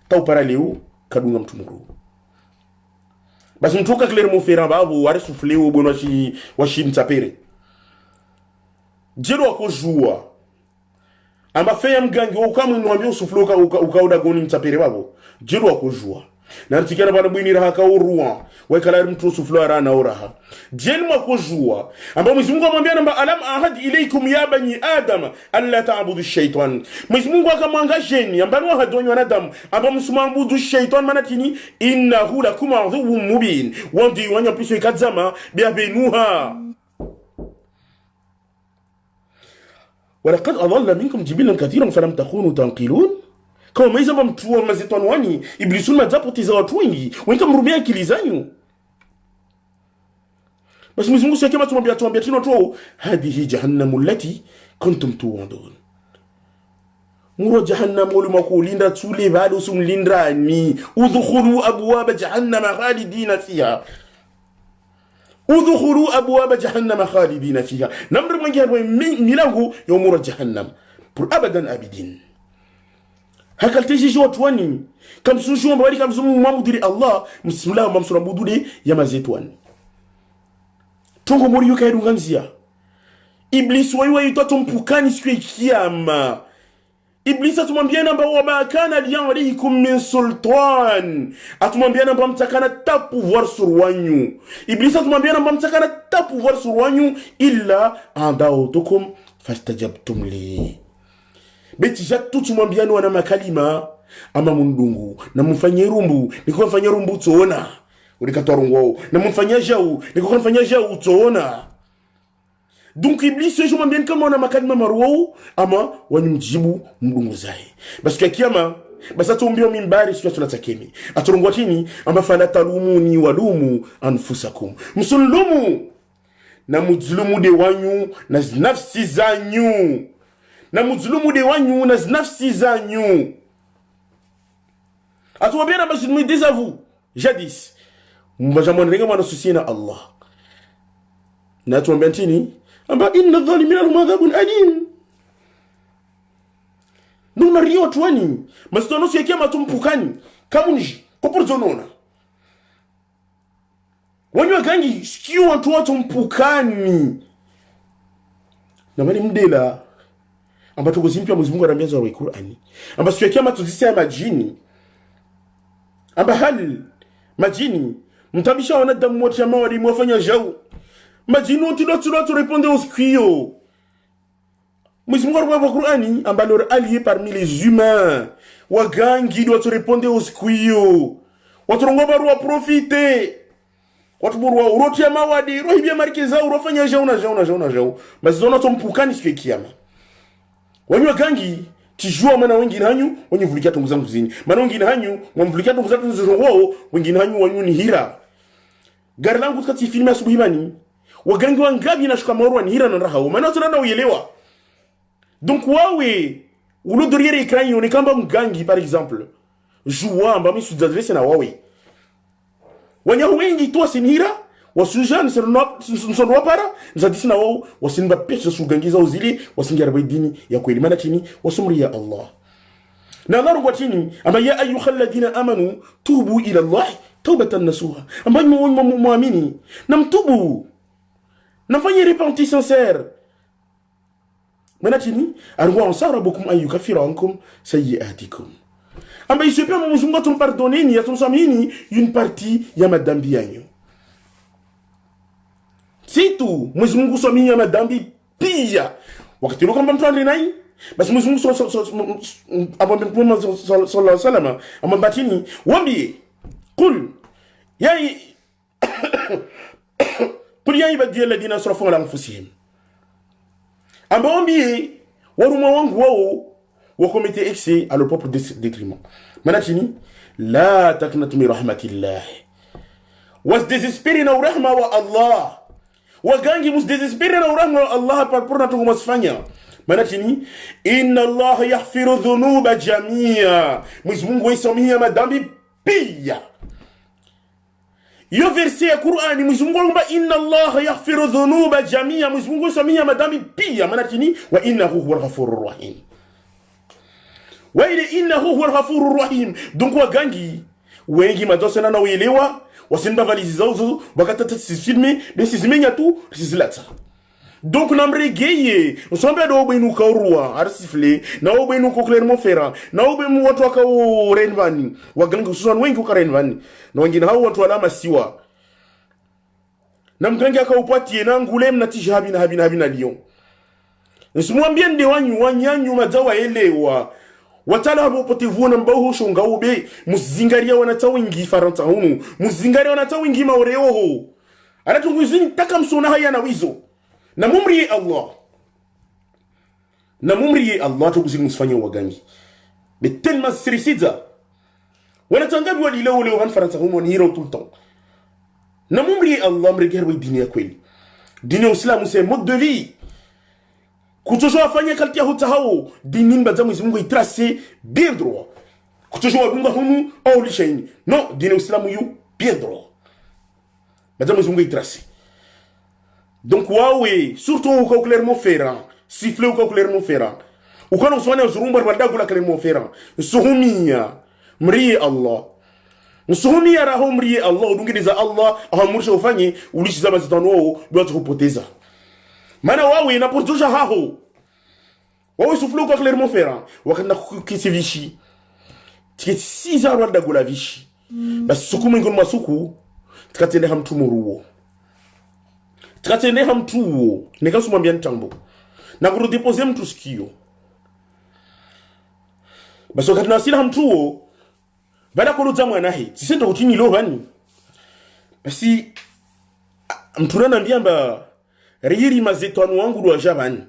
tau para leo kadunga mtumuru basi mtuka Clermont-Ferrand babu wari souffler wo bono washi mtapere jero akojua amba feya mgangi ukamwe nwambia souffler ukauda goni mtapere babu jero akojua na ntikana bana bwinira haka urua waikala mtu souffler arana oraha jenu akojua amba Mwenyezi Mungu amwambia namba alam ahad ilaykum ya bani adam alla ta'budu ash-shaytan Mwenyezi Mungu akamwangajeni amba no hadonyo wanadamu amba msimwabudu ash-shaytan manatini innahu lakum adhuwwun mubin wandi wanya piso ikadzama bia benuha walaqad adalla minkum jibilan katiran falam takunu tanqilun kama maiza mtuwa mazetwani wani iblisun madzapotiza watu wengi wenga mrumia akili zanyu basi Mwenyezi Mungu sema tuambia tino tu hadihi jahannamu allati kuntum tuwadun muro jahannam wali makulinda tsule bado sumlindrani udkhulu abwaba jahannam khalidina fiha udkhulu abwaba jahannam khalidina fiha namru mwengi hapo milango ya muro jahannam pour abadan abidin hakalteji watu wani kam sunju mbali kam sumu mamudiri Allah bismillah mamsura bududi ya mazetwani Tongo mori yuka edunganzia. Iblis waiwa yutoto mpukani siku ya kiyama. Iblis atumwambia namba wa makana liyan alaykum min sultan. Atumwambia namba mtakana ta pouvoir sur wanyu. Iblis atumwambia namba mtakana ta pouvoir sur wanyu illa andautukum fastajabtum li. Beti jatu tumwambia wana makalima ama mundungu na mfanye rumbu nikuwa mfanye rumbu tuona. Ulikatorongo na mfanya jau niko mfanya jau utaona donc iblis je m'en bien kama ona makalima maruo ama wanimjibu mdungu zai basi kwa kiyama basi atumbio mimbari sio tunatakemi atorongo tini amba fala talumuni walumu anfusakum msulumu na mujlumu de wanyu na nafsi zanyu na mujlumu de wanyu na nafsi zanyu atuambia basi me désavoue jadis mbajamwanrenga mwana susina Allah na tuambia ntini amba inna dhalimina lahum adhabun alim. Nuna rio tuani masitono siyakia matumpukani kamunji kopurjonona wanywa gangi sikiu watu mpukani na mali mdela amba tukuzimpia Mwenyezi Mungu anambia za Qur'ani amba siyakia matuzisi ya majini amba hali majini mtabisha wanadamu wote ambao walimwafanya jau majini tu répondre aux sikio. Mwenyezi Mungu anambia Qur'ani amba leur allié parmi les humains wagangi doit répondre aux sikio watu ngomba ruwa profiter watu burwa uroti ya mawadi rohibia marikeza urofanya jau na jau mazona tompukani siku kiyama wanywa gangi tijua mana wengine hanyu wenye vulikia tungu zangu zini mana wengine hanyu wamvulikia tungu zangu zini wengine hanyu wanyu ni hira gari langu tukati filmi asubuhi bani wagangi wangabi na shuka mauru ni hira na rahao mana watu nana uyelewa donc wawe ulo doriere ekran yone kamba mgangi par exemple joua amba mi sudadresse na wawe wanya wengi tu wasinhira wasuja nsonwa para nzadisi na wao wasinba pecha sugangiza uzili wasingira dini ya kweli maana chini wasumri ya Allah na Allah kwa chini amba ya ayyuhal ladina amanu tubu ila Allah tawbatan nasuha amba muamini na mtubu na fanye repentance sincère maana chini arwa ansarabukum an yukaffiru ankum sayiatikum amba isepia Mwenyezi Mungu atumpardonner ni atusamini une partie ya madambi yanyu. Situ Mwenyezi Mungu somini ya madambi pia. Wakati lokamba mtu andrenai basi Mwenyezi Mungu abambe Mtume sallallahu alaihi wasallam amambatini wambie qul ya ibadi alladhina asrafu ala anfusihim amba wambie waruma wangu wao وكوميتي اكسي على بروبر ديتريمون مناتيني لا تقنط من رحمه الله was desesperina urahma wa Allah wagangi mus desesperina urahma wa Allah par na tungu masfanya manatini inna Allah yaghfiru dhunuba jamia Mwenyezi Mungu ysamia madhambi pia yo verse ya Qur'ani Mwenyezi Mungu anasema inna Allah yaghfiru dhunuba jamia Mwenyezi Mungu ysamia madhambi pia manatini wa innahu huwal ghafurur rahim waile innahu huwal ghafurur rahim. Donc wagangi wengi madosana na uelewa wasinba valizi zao wakatata filmer desizimenya tu sizilata donc namregeye nsombe do bwinu kaurwa arsifle na obwinu ko clairement fera na obwinu watu wakao renvani wagangi hususan wengi ko renvani na wengine hao watu alama siwa na mgangi akaupatie na ngule mnatija habina lion nsimwambie nde wanyanyu mazawa elewa watala hapo potivuna mbao shonga ube muzingaria wanatawingi faranta hunu muzingaria wanatawingi maoreoho anatunguzini taka msona haya na wizo na mumri Allah tukuzini musfanya wagangi betelma sirisiza wanatangabi walileo leo han faranta hunu ni hero tout le temps na mumri Allah mregerwe dini ya kweli dini ya Uislamu c'est mode de vie kutojo afanya kaltia hutahao dini mbaza Mwenyezi Mungu itrace bien droit kutojo wabunga hunu au lishaini non dini Uislamu yu bien droit mbaza Mwenyezi Mungu itrace donc wawe surtout au clairement ferrant siffler au clairement ferrant ukana uswana uzurumba rwadagu la clairement ferrant suhumia mri Allah nsuhumia raho mri Allah udungiriza Allah ahamurisha ufanye ulishiza mazitano wao bila kupoteza mana wawe inaportosha haho wawe souffle kwa clairement ferrant wakanda kisi vishi tiketi 6 ans rwanda gula vishi basi suku mwingo masuku tikatende hamtumuruo tikatende hamtuo nekasumwambia ntambo na kurudeposer mtu sikio basi wakati nasila hamtuo bada kuluza mwanahe sisendo kutini lo bani basi mtunana ndiamba riri mazetwanu wangu do jabani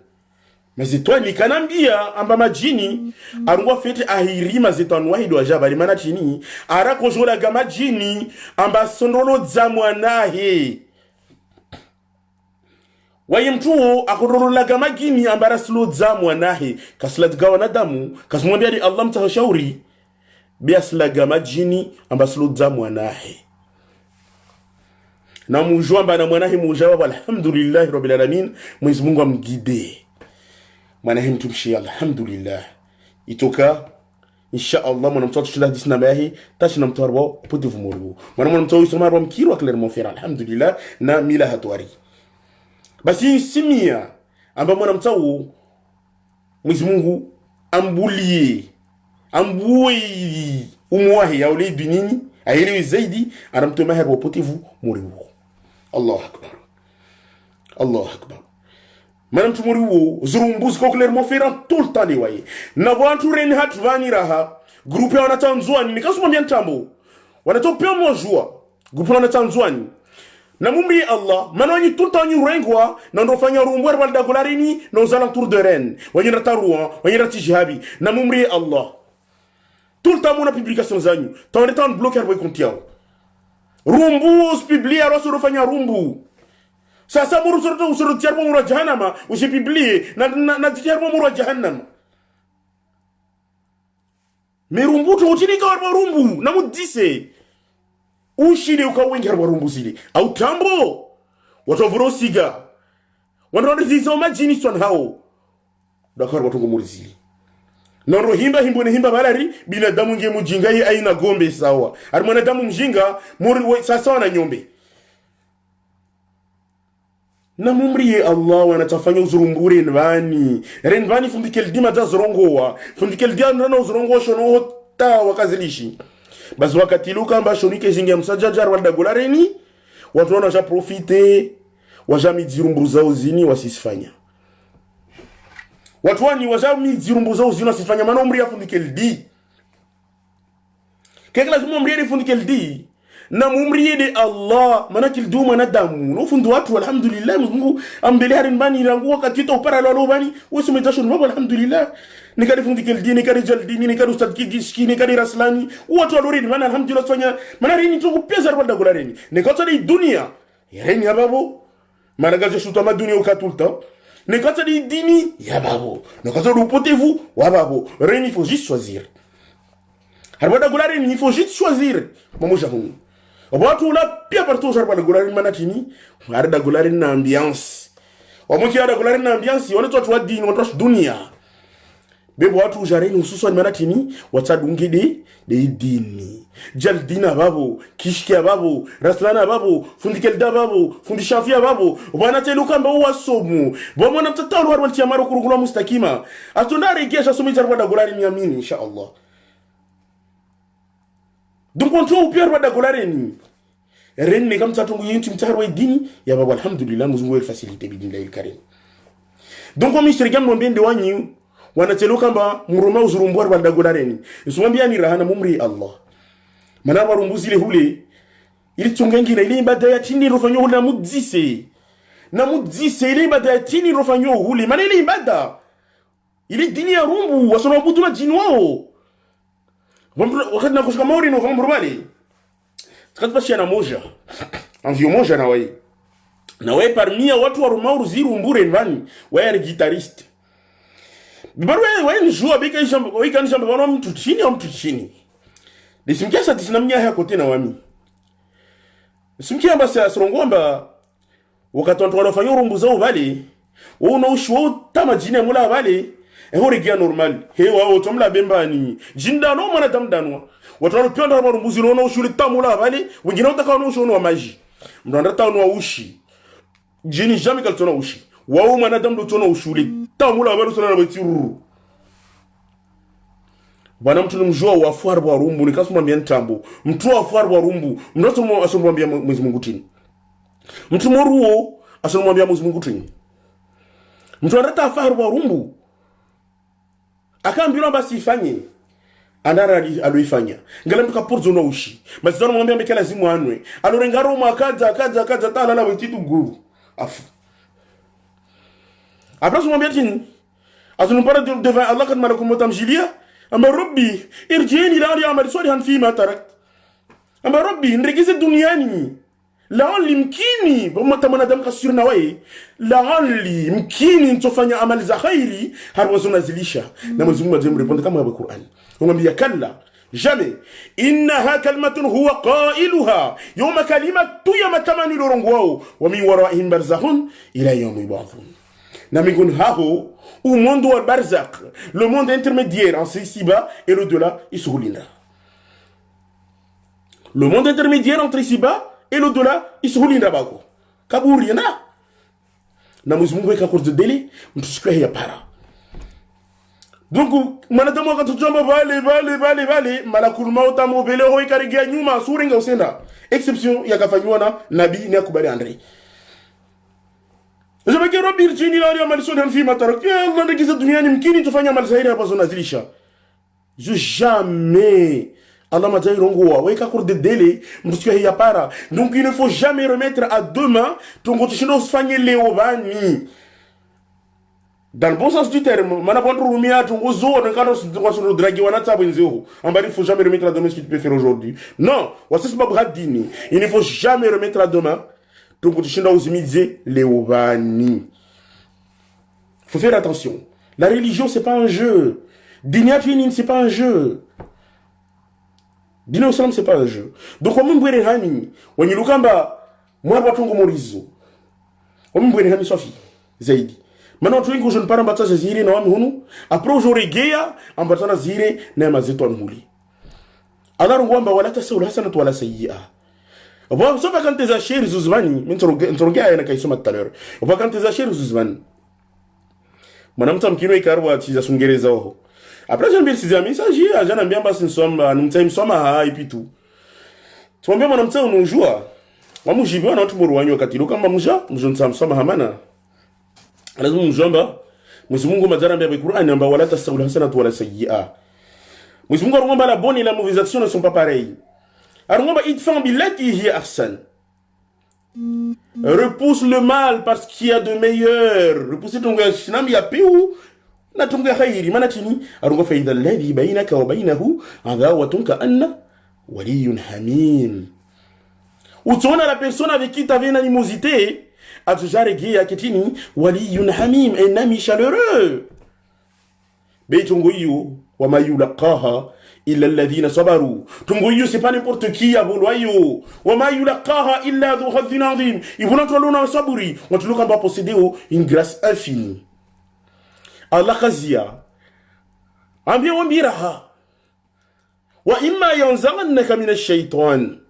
mazetwani kanambia amba majini arungwa fete ahiri mazetwanu wahi do jabani mana chini ara kojola ga majini amba sondolo za mwanahe waye mtuo akorolola ga magini amba raslo za mwanahe kaslat ga wanadamu kasmwambia di Allah mtahashauri biasla ga majini amba slo za mwanahe na mujomba na mwanahi mujaba alhamdulillah rabbil alamin. Mwenyezi Mungu amgide mwanahi mtumshi alhamdulillah itoka insha Allah mwana mtoto shila disna bahi tashina mtarbo pote vumuru mwana mtoto isoma rom kiro clairement faire alhamdulillah na mila hatwari basi simia amba mwana mtoto Mwenyezi Mungu ambulie umwahi ya ule binini aelewi zaidi anamtoma herbo pote vumuru. Allahu akbar, Allahu akbar. Madame Tumuriwo, Zurumbuzi ko clairement faire tout le temps les waye. Na wantu reni hatu vani raha. Groupe ya wanatanzwani, nikasuma mbia ntambo. Wanatopia mwajua. Groupe ya wanatanzwani. Na mumri Allah, manwanyi tout le temps nyi rengwa, na ndofanya rumbuwa walda gularini, na uzala tour de Rennes. Wanyi rata Rouen, wanyi rati Jihabi. Na mumri Allah. Tout le temps muna publication zanyu. Ta waletan bloquer boy kontiao. Rumbu, spibli, arosu rofanya rumbu. Sasa muru soro tiarbo muru jahannama usipiblie na tiarbo muru jahannama merumbuto utinika warbo rumbu na mudise ushide ukawengi warbo rumbu zile au tambo watovuro siga wandoro zizo majini son hao dakar watongo muri zile noro himba balari bila damu nge mujinga yi aina gombe sawa ari mwana damu mjinga muri sasa wana nyombe na mumriye Allah wanatafanya uzurumbure renvani fundikel dima da zorongowa fundikel dia ndana uzurongo shono hota wakazilishi basi wakati luka mba shonike zingia msajajar walda golareni watu wana profite wajami zirumburu zao zini wasisifanya watu wani wajami zirumburu zao zini wasisifanya mana umriya fundikel di kek lazima umriye fundikel di na mumriye de Allah mana kildu mana damu no fundu watu alhamdulillah Mungu ambele harin bani rangu wakati to para lo bani wasume jasho no alhamdulillah nikari fundi keldi nikari jaldi nikari ustad kigiski nikari raslani watu walori mana alhamdulillah sonya mana rini tungu pesa rwanda golareni nikata di dunia yereni ababo mana gaje shuta ma dunia ukatulta nikata di dini ya babo nikata du potevu wa babo reni faut juste choisir harwanda golareni il faut juste choisir mamoja hunu watu la pia partout sur la gularin manatini arda gularin na ambiance wamuki arda gularin na ambiance wale watu wa dini watu dunia bebo watu jareni hususan manatini watadungide de dini jal dina babo kishkia babo raslana babo fundikelda babo fundishafia babo wanateluka mba wasomu bomona mtatalu wale tiamaro kurugula mustakima atundare kesha somi jarwa gularin yamini insha Allah. Donc on trouve pire wada golareni renne kam tatungu yinti mtarwa dini ya baba alhamdulillah muzungu wel facilité bidinda karim. Donc on misrigam no mbende wanyu wanateluka mba muruma uzurumbu wada golareni isumwambia ni rahana mumri Allah mana warumbuzi le hule ili tungengi na ile ibada ya chini rofanyo na mudzise ile ibada ya chini rofanyo hule mana ile ibada ile dini ya rumbu wasona budu na jini wao wakati na kushika mauri no fambo bali sakati basi na moja envio moja na wewe parmi watu wa rumauru ziru mbure ndani wewe ni guitariste bado wewe ni joa bika shamba wewe kan shamba bana mtu chini nisimkia sasa tinamnya hako tena wami nisimkia basi asirongomba wakati watu wanafanya rumbu zao bali wewe unaoshwa tama jina mula bali ehori gia normal hewa otomla bembani jinda no mana tamdanwa watalo pionda barumbuzi no ushuli tamula bali wengine utaka no ushono wa maji mndanda tano wa ushi jini jamais kaltona ushi wao mana tamdo tona ushuli tamula bali tona na batiru bana mtu mjua wa fuar wa rumbu nikasema mbia ntambo mtu wa fuar wa rumbu mndoto asomwambia Mwenyezi Mungu tini mtu moruo asomwambia Mwenyezi Mungu tini mtu anataka afar wa rumbu akaambiwa basi ifanye andara aloifanya ngala mtuka porzo no ushi basi dono mwambia mbekela zimu anwe alorengaro makaza tala la wetitu guru afu après mwambia tini azunumpara devant Allah kad malakum mutamjilia amba rabbi irjini la ya'mal salihan fi ma tarak amba rabbi ndrigize duniani laali mkini bama adam kasirna wae laali mkini ntofanya amali za khairi harwazo nazilisha na Mwenyezi Mungu ajemrepond kama kwa Qur'an ngombe kalla Jamais. Innaha kalimatun huwa qailuha. Yoma kalima tu ya matamani lorongwao. Wa min waraihim barzakhun ila yawmi yub'athun. Na migun haho, au monde wa barzakh, le monde intermédiaire entre ici-bas et l'au-delà, il se roulera. Le monde intermédiaire entre ici-bas et l'au-delà, il se roulera bako. Kaburi na. Na Mungu weka course de délai, mtusikwe ya para. Donc manadamu akatujamba vale malakul mauta mobele ho ikarigia nyuma suringa usenda exception yakafanywa na nabii ni akubali Andre. Zaba kero birjini la malisho dan fi matarak Allah ndikiza duniani mkini tufanya malsairi hapa zona zilisha. Jamais Allah m'a dit rongoa weka cour de délai mtusikwe ya para. Donc il ne faut jamais remettre à demain ton continuer fanye leobani. Dans le bon sens du terme, manapondre rumia tungo zo dans cadre de dragi wana tabo nzeo. Il faut jamais remettre à demain ce que tu peux faire aujourd'hui. Non, wasa sababu hadini. Il ne faut jamais remettre à demain tungo tushinda uzimize leobani. Faut faire attention. La religion c'est pas un jeu. Dinia finin c'est pas un jeu. Dina islam c'est pas un jeu. Donc kwa mbwere hani, wanyilukamba mwa batungo morizo. Kwa mbwere hani sofi zaidi. Maintenant tu ingo je ne parle pas de zire na wami hunu après aujourd'hui geya ambatana zire na mazeto anhuli alors ngomba wala tasawul hasana wala sayyi'a bon sauf quand tes achers zuzmani mintorogea na kaisoma tout à l'heure on quand tes achers zuzmani mwanamta mkino ikarwa tiza sungereza ho après j'aime bien ces amis ça j'ai jana bien basi nsoma numtime soma et puis tout tuambia mwanamta unujua wamujibiwa na watu murwanyo katilo kama mjo nsoma hamana lazima mjomba Mwenyezi Mungu madhara mbele Qur'an amba wala tasawul hasanatu wala sayyi'a. Mwenyezi Mungu arongomba la bonne et la mauvaise action ne sont pas pareilles. Arongomba idfa billati hi ahsan. Repousse le mal parce qu'il y a de meilleur. Repousse ton shinam ya piu na tunga khairi manatini arongomba fa idha alladhi bainaka wa bainahu adawatun ka anna waliyun hamim. Utaona la personne avec qui tu avais une animosité Atujare aketini waliyun hamim, un ami chaleureux. Beitungoyu wa mayulaqaha illa alladhina sabaru. Tungoyu c'est pas n'importe qui à voloyo. Wa mayulaqaha illa dhu hadhin azim. Ibuna toluna saburi, on tuluka ba posséder une grâce infinie. Allah khazia. Ambi wambiraha. Wa imma yanzaghannaka min ash-shaytan.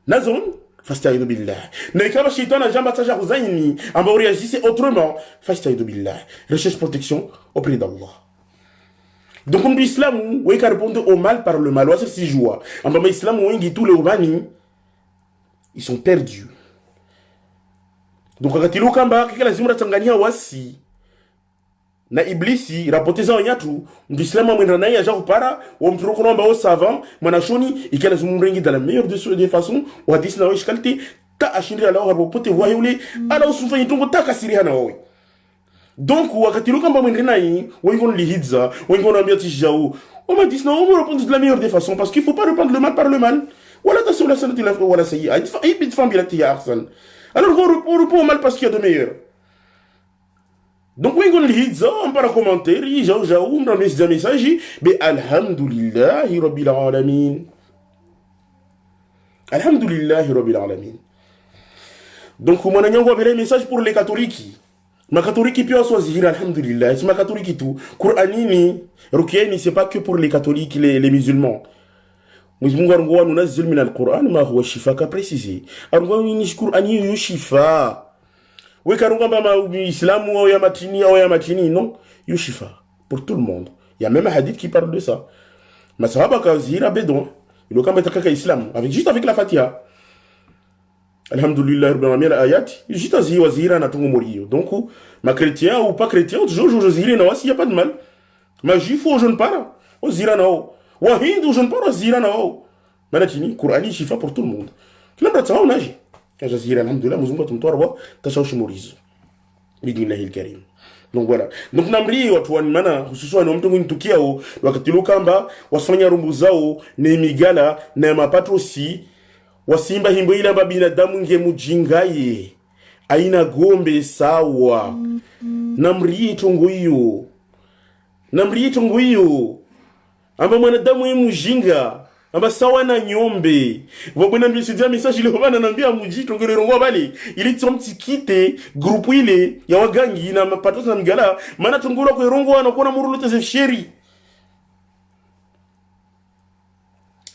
Nazun Fasta'idhu billah. Mais quand le shaitan a jamais attaché à vous, on va réagir autrement. Fasta'idhu billah. Recherche protection auprès d'Allah. Donc, on dit l'islam, où est-ce répondre au mal par le mal? C'est si joie. En bas, l'islam, où est-ce tous les obani, ils sont perdus. Donc, quand il y a un kamba, qui est la zimra tangania wasi, na iblisi rapporté za nyatu ndislama mwendana ya genre para wa mturuko namba au savant manashoni ikala zumrengi dans la meilleure des façons wa disna wa shikalti ta ashindira la wa pote wa yule ala usufa yitongo takasiri hana wewe donc wakati lokamba mwendana yi wa ngon lihidza wa ngon ambia tijao on m'a dit non on répond de la meilleure des façons parce qu'il faut pas répondre le mal par le mal wala ta la sanati la wala sayyi ay bit fam bilati ya ahsan alors on répond mal parce qu'il y a de meilleur. Donc, oui, on dit ça, on peut commenter, on dans les messages, mais alhamdulillahi rabbil alamin. Alhamdulillahi rabbil alamin. Donc, on a un message pour les catholiques. Ma catholique peut choisir, alhamdulillah, c'est ma catholique tout. Qur'anini, Rukiani, c'est pas que pour les catholiques, les musulmans. Nous avons le Qur'an, ma huwa shifa, qu'a précisé. Nous avons un Qur'ani, shifa. Oui, car on va islam ou yamatini, non, yushifa, pour tout le monde. Il y a même un hadith qui parle de ça. Ma sahaba kazira bedon, il a quand même kaka islam, juste avec la fatiha. Alhamdulillah, rabbil ayat, juste azi wazira na tungo moriyo. Donc, ma chrétien ou pas chrétien, toujours je zire na wasi, y a pas de mal. Ma juif ou je ne parle, o zira na o. Wa hindu ou je ne parle, zira na o. Manatini, Qur'ani, shifa pour tout le monde. Qui n'a pas de ça, on agi. Jazira alhamdulillah muzungu tumtoa tashawishi morizo bidnillahi alkarim. Donc voilà, donc namri watu wanimana hususan wa mtungu nitukia wakati lokamba wasifanya rumbu zao ne migala na mapato si wasimba himbo ile amba binadamu nge mujingaye aina gombe sawa namri tungu hiyo amba mwanadamu ye mujinga amba sawa na nyombe wabona mbisidia message ile bana nambia mujito ngelo ngo bale ili tsomtikite groupe ile ya wagangi na mapato na mgala maana tungula ko rongo wana kuona murulo teze sheri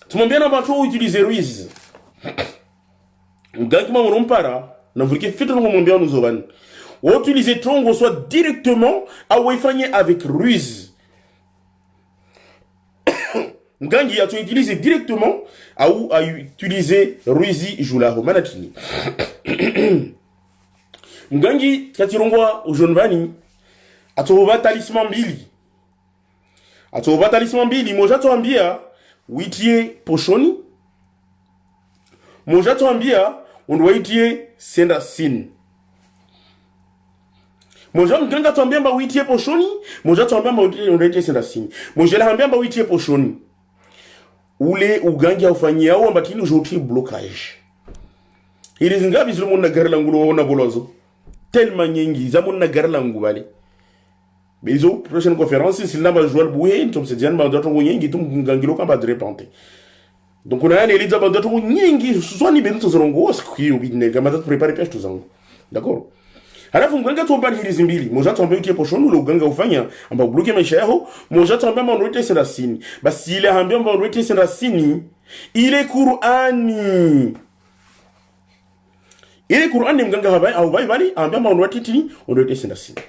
tumwambia na bato utiliser Ruiz ngangi mwa mrompara na vulike fito ngo mwambia nuzobani utiliser trongo soit directement au ifanye avec Ruiz ngangi a utilisé directement ou a utilisé Ruizi Julaho manatini ngangi katirongwa ujonbani atoba talisman mbili moja tuambia witie poshoni moja tuambia unwaitie senda sin moja nganga tuambia mba witie poshoni moja tuambia mba unwaitie senda sin moja la ambia mba witie poshoni ule ugangi aufanyia au ambatini ujoti blocage ili zingabi zilo muna gari langu wana bolozo tellement nyingi za muna gari langu bali bezo prochaine conférence c'est là ba jouer boué ntom se diane ba ndoto nyingi tum ngangilo kamba de repente donc on a une elite ba ndoto nyingi soit ni bento zorongo sikio bidne kama za préparer pêche tout zangu d'accord halafu mganga tuomba hizi mbili moja tuomba utie poshoni ule uganga ufanya amba bloke maisha yao moja tuomba mandroite serasini basi ile ambia mandroite serasini ile Qur'ani mganga habai au bali ambia mandroite tini ondroite serasini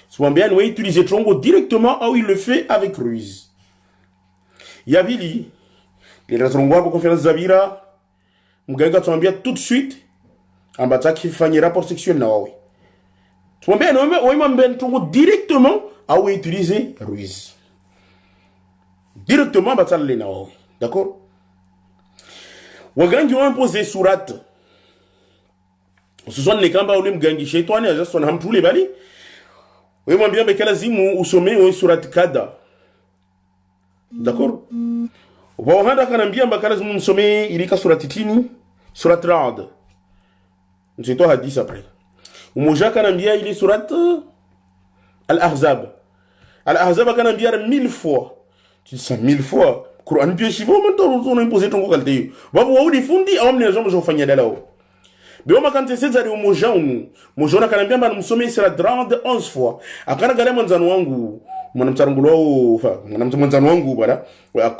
swambia nous utiliser trongo directement ou il le fait avec Ruiz yabili ile trongo hapo conférence zabira mganga tuambia tout de suite ambataki fanye rapport sexuel na wawe tumwambia na wewe mwambie tungo directement au utiliser Ruiz directement batale na wawe d'accord wagangi ont imposé surat ce sont les kamba ule mgangi shaitani ajasona hamtule bali wewe mwambie bekala zimu usome surat kada d'accord wahanda kanambia mbakala zimu msome ilika surat tini surat rad c'est toi hadith après umoja kanambia ile surat al-ahzab kanambia 1000 fois tu dis ça 1000 fois Quran pia shivo mento on imposer ton qualité babu wa udifundi au mne jambo jofanya dalao beoma kante sezari umoja kanambia mba msome surat rad 11 fois akana gale mwanzano wangu mwanamtangulo wangu bala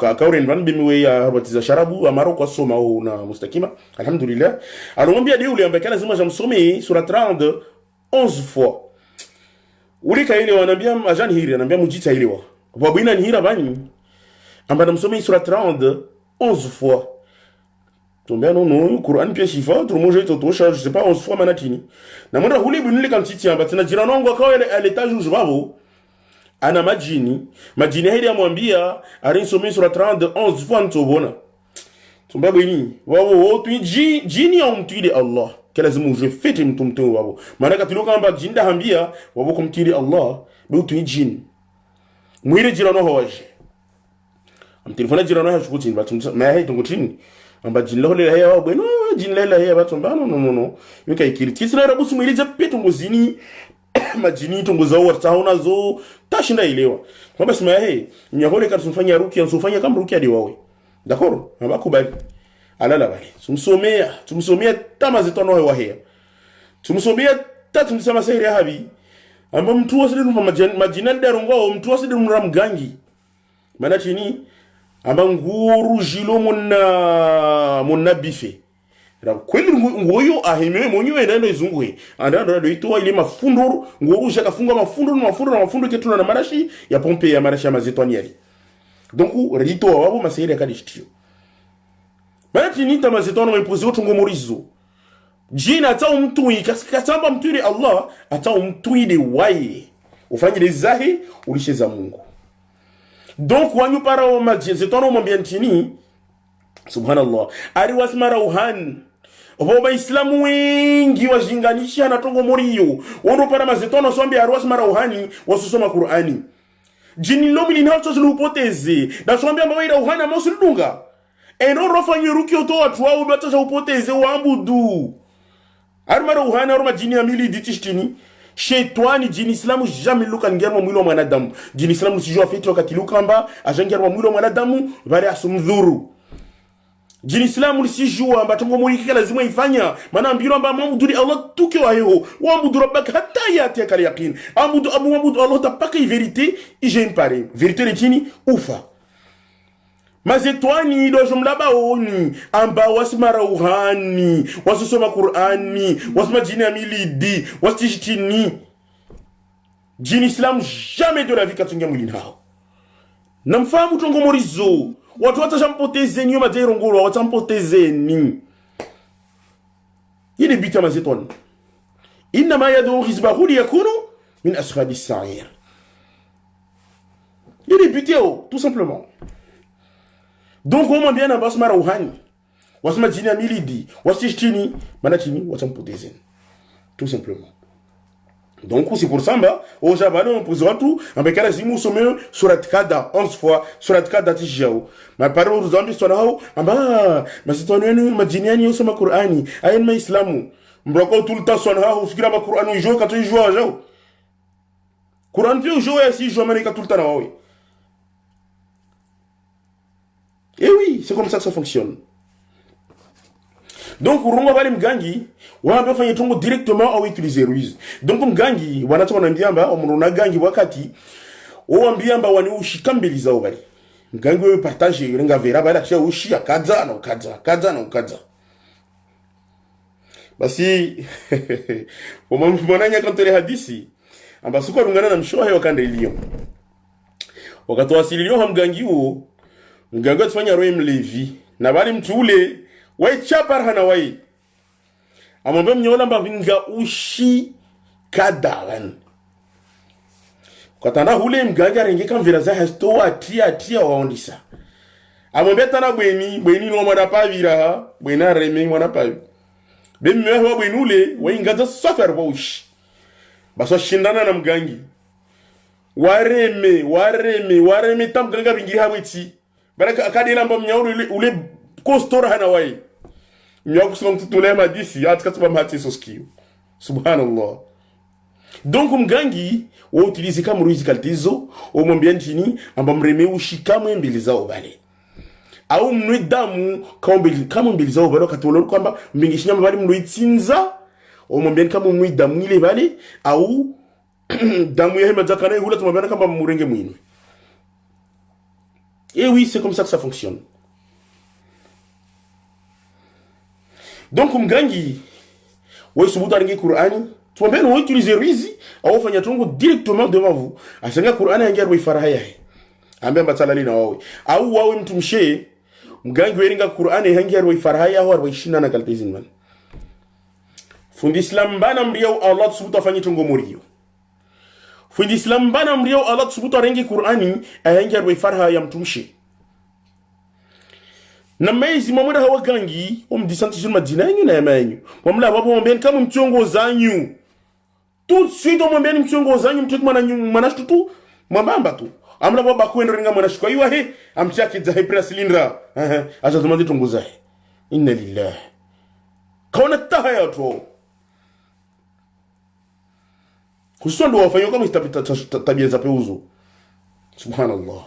akaure ndani bimiwe ya batiza sharabu amaro kwa soma au na mustakima alhamdulillah alomwambia dia ule ambekana lazima jamsome sura 30 11 fois ulika ile wanambia ajani hiri anambia mujita ile wa babina ni hira bani amba namsome sura 30 11 fois tombea no Qur'an pia shifa tumoje tosha je sais pas 11 fois manatini na mwenda huli bunile kantiti amba tena jirano wangu akawa ile etage ujbabo ana majini hili amwambia arinsome sura 30 11 fois ntobona tumba bini wao tu jini au mtili Allah kila zimu je fete mtumto wao maana katiloka amba jinda hambia wao kumtili Allah be tu jini mwire jirano hawaje amtelefona jirano ha shukuti batumsa ma tungutini amba jinla hole haya wao beno jinla la haya batumba no yuka ikiri tisira rabusu mwire je peto ngozini majini tongoza wartaona zo tashinda ilewa kwamba sema nyahole katusufanya ruki ansufanya kama ruki hadi wawe d'accord abakubali alala bali tumsomea tama zitono wa hea tumsomea tatu msema sahiri habi amba mtu wasidi majina darongo mtu wasidi mramgangi maana chini amba nguru jilo monna bife ra kweli ngoyo ahemewe mwenyewe ndio izungwe ndio itoa ile mafundo ngorusha kafunga mafundo ketuna na marashi ya pompe ya marashi ya mazetoniali donc rito wabo masaire kadishtio bana tinita mazetono imposer utungo morizo jina ata mtu ikasamba mtu ile Allah ata mtu ile waye ufanye zahi ulisheza Mungu donc wanyu para o mazetono mwambiantini subhanallah ari wasmara uhan obo islamu wengi wajinganisha na tongo moriyo wono para mazetono sombi arwas mara uhani wasusoma Qur'ani jini lomili na hotzo upoteze na sombi ambaye uhana mosulunga eno rofanyi ruki oto watu wao bataza upoteze wambudu ari mara uhana ro majini ya mili ditishtini shetani jini islamu jamais luka ngerwa mwili wa mwanadamu. Jini islamu sijua fiti wakati lukamba ajangerwa mwili wa mwanadamu bali asumdhuru. Jini islamu lisijua amba tongo mwili lazima ifanya maana mbilo amba mamuduri Allah tuke wa heho wa mudu rabbaka hatta yati kal yaqin amudu Allah tapaka verite ije impare verite letini ufa mazetwani do jumla baoni amba wasmara uhani wasusoma Qur'ani wasma jini amilidi wasitijini jini islam jamais de la vie katunga mwilini hao namfahamu tongo morizo watu watashampotezeni yo majero ngolo watampotezeni yini bita mazetwani inma yadu hizbahu liyakunu min ashabi as-sa'ir yini biteo tout simplement. Donc on m'a bien abbas marouhani wasma jini amilidi wasitijini manachini watampotezeni tout simplement. Donc c'est pour ça au Jabalo on pose tout avec la zimu sommet surat kada 11 fois surat kada tijao ma parole aux hommes sont là amba masitonieni majiniani yosoma Qur'ani ayen ma islamu mbroko tout le temps sont là ufikira ma Qur'ani jo kato jo jo Qur'an pio jo ya si jo amerika tout le temps là oui. Et oui, c'est comme ça que ça fonctionne. Donc urunga bali mgangi wanaambia fanya tongo directement au utiliser ruiz. Donc mgangi wanatoka na mbiamba omruna gangi wakati oambia amba wani ushikambili zao bali. Mgangi wewe partage renga vera bali acha ushi akaza na ukaza. Basi mwananya kantere hadisi amba suko rungana na mshohe wakanda ilio. Wakati wasilio hamgangi huo mgangi atufanya roe mlevi na bali mtu ule wai chapar hana wai amambe mnyola mbinga ushi kadalan katanda hule mgaga rengeka mvira za hasto atia waondisa amambe tana bweni no mwana pavira bwena reme mwana pavi bemme wa bwenule wai ngaza safar wa ushi baso shindana na mgangi wareme tam ganga bingi habeti baraka akadela mba mnyaulu ule kostora hana wai mnyaku songa tutulema disi atkatba mati soskio subhanallah. Donc mgangi wa utilize kama ruizi kaltizo o mwambia ntini amba mreme ushikamwe mbili zao bale au mnwe damu kama mbili zao bale katololo kwamba mbingishinyama bale mloitsinza o mwambia kama mnwe damu ile bale au damu ya hema zakana hula tumwambia kama murenge mwinwe. Et oui, c'est comme ça que ça fonctionne. Donc mgangi wa subuta ringi Qur'ani tuambie no utiliser rizi au fanya tongo directement devant vous asanga Qur'ani yangia faraha yae ambe mbatalali na wawe au wawe mtumshe mgangi weringa Qur'ani yangia faraha yae au shina na kaltezin man fundi islam bana mriyo Allah subuta fanya tongo moriyo fundi islam bana mriyo Allah subuta ringi Qur'ani yangia faraha ya mtumshe na mezi mamuda hawa gangi omdisanti juma dinanyu na yamanyu mamla babo mwambeni kama mchongo zanyu tout de suite mwambeni mchongo zanyu mtu manashtu tu mwambamba tu amla baba kwenda ringa manashtu kwa he amchake za hyper cylinder acha tumande tongoza inna lillahi kaona tahaya tu kusondo wafanya kama tabia za peuzo subhanallah.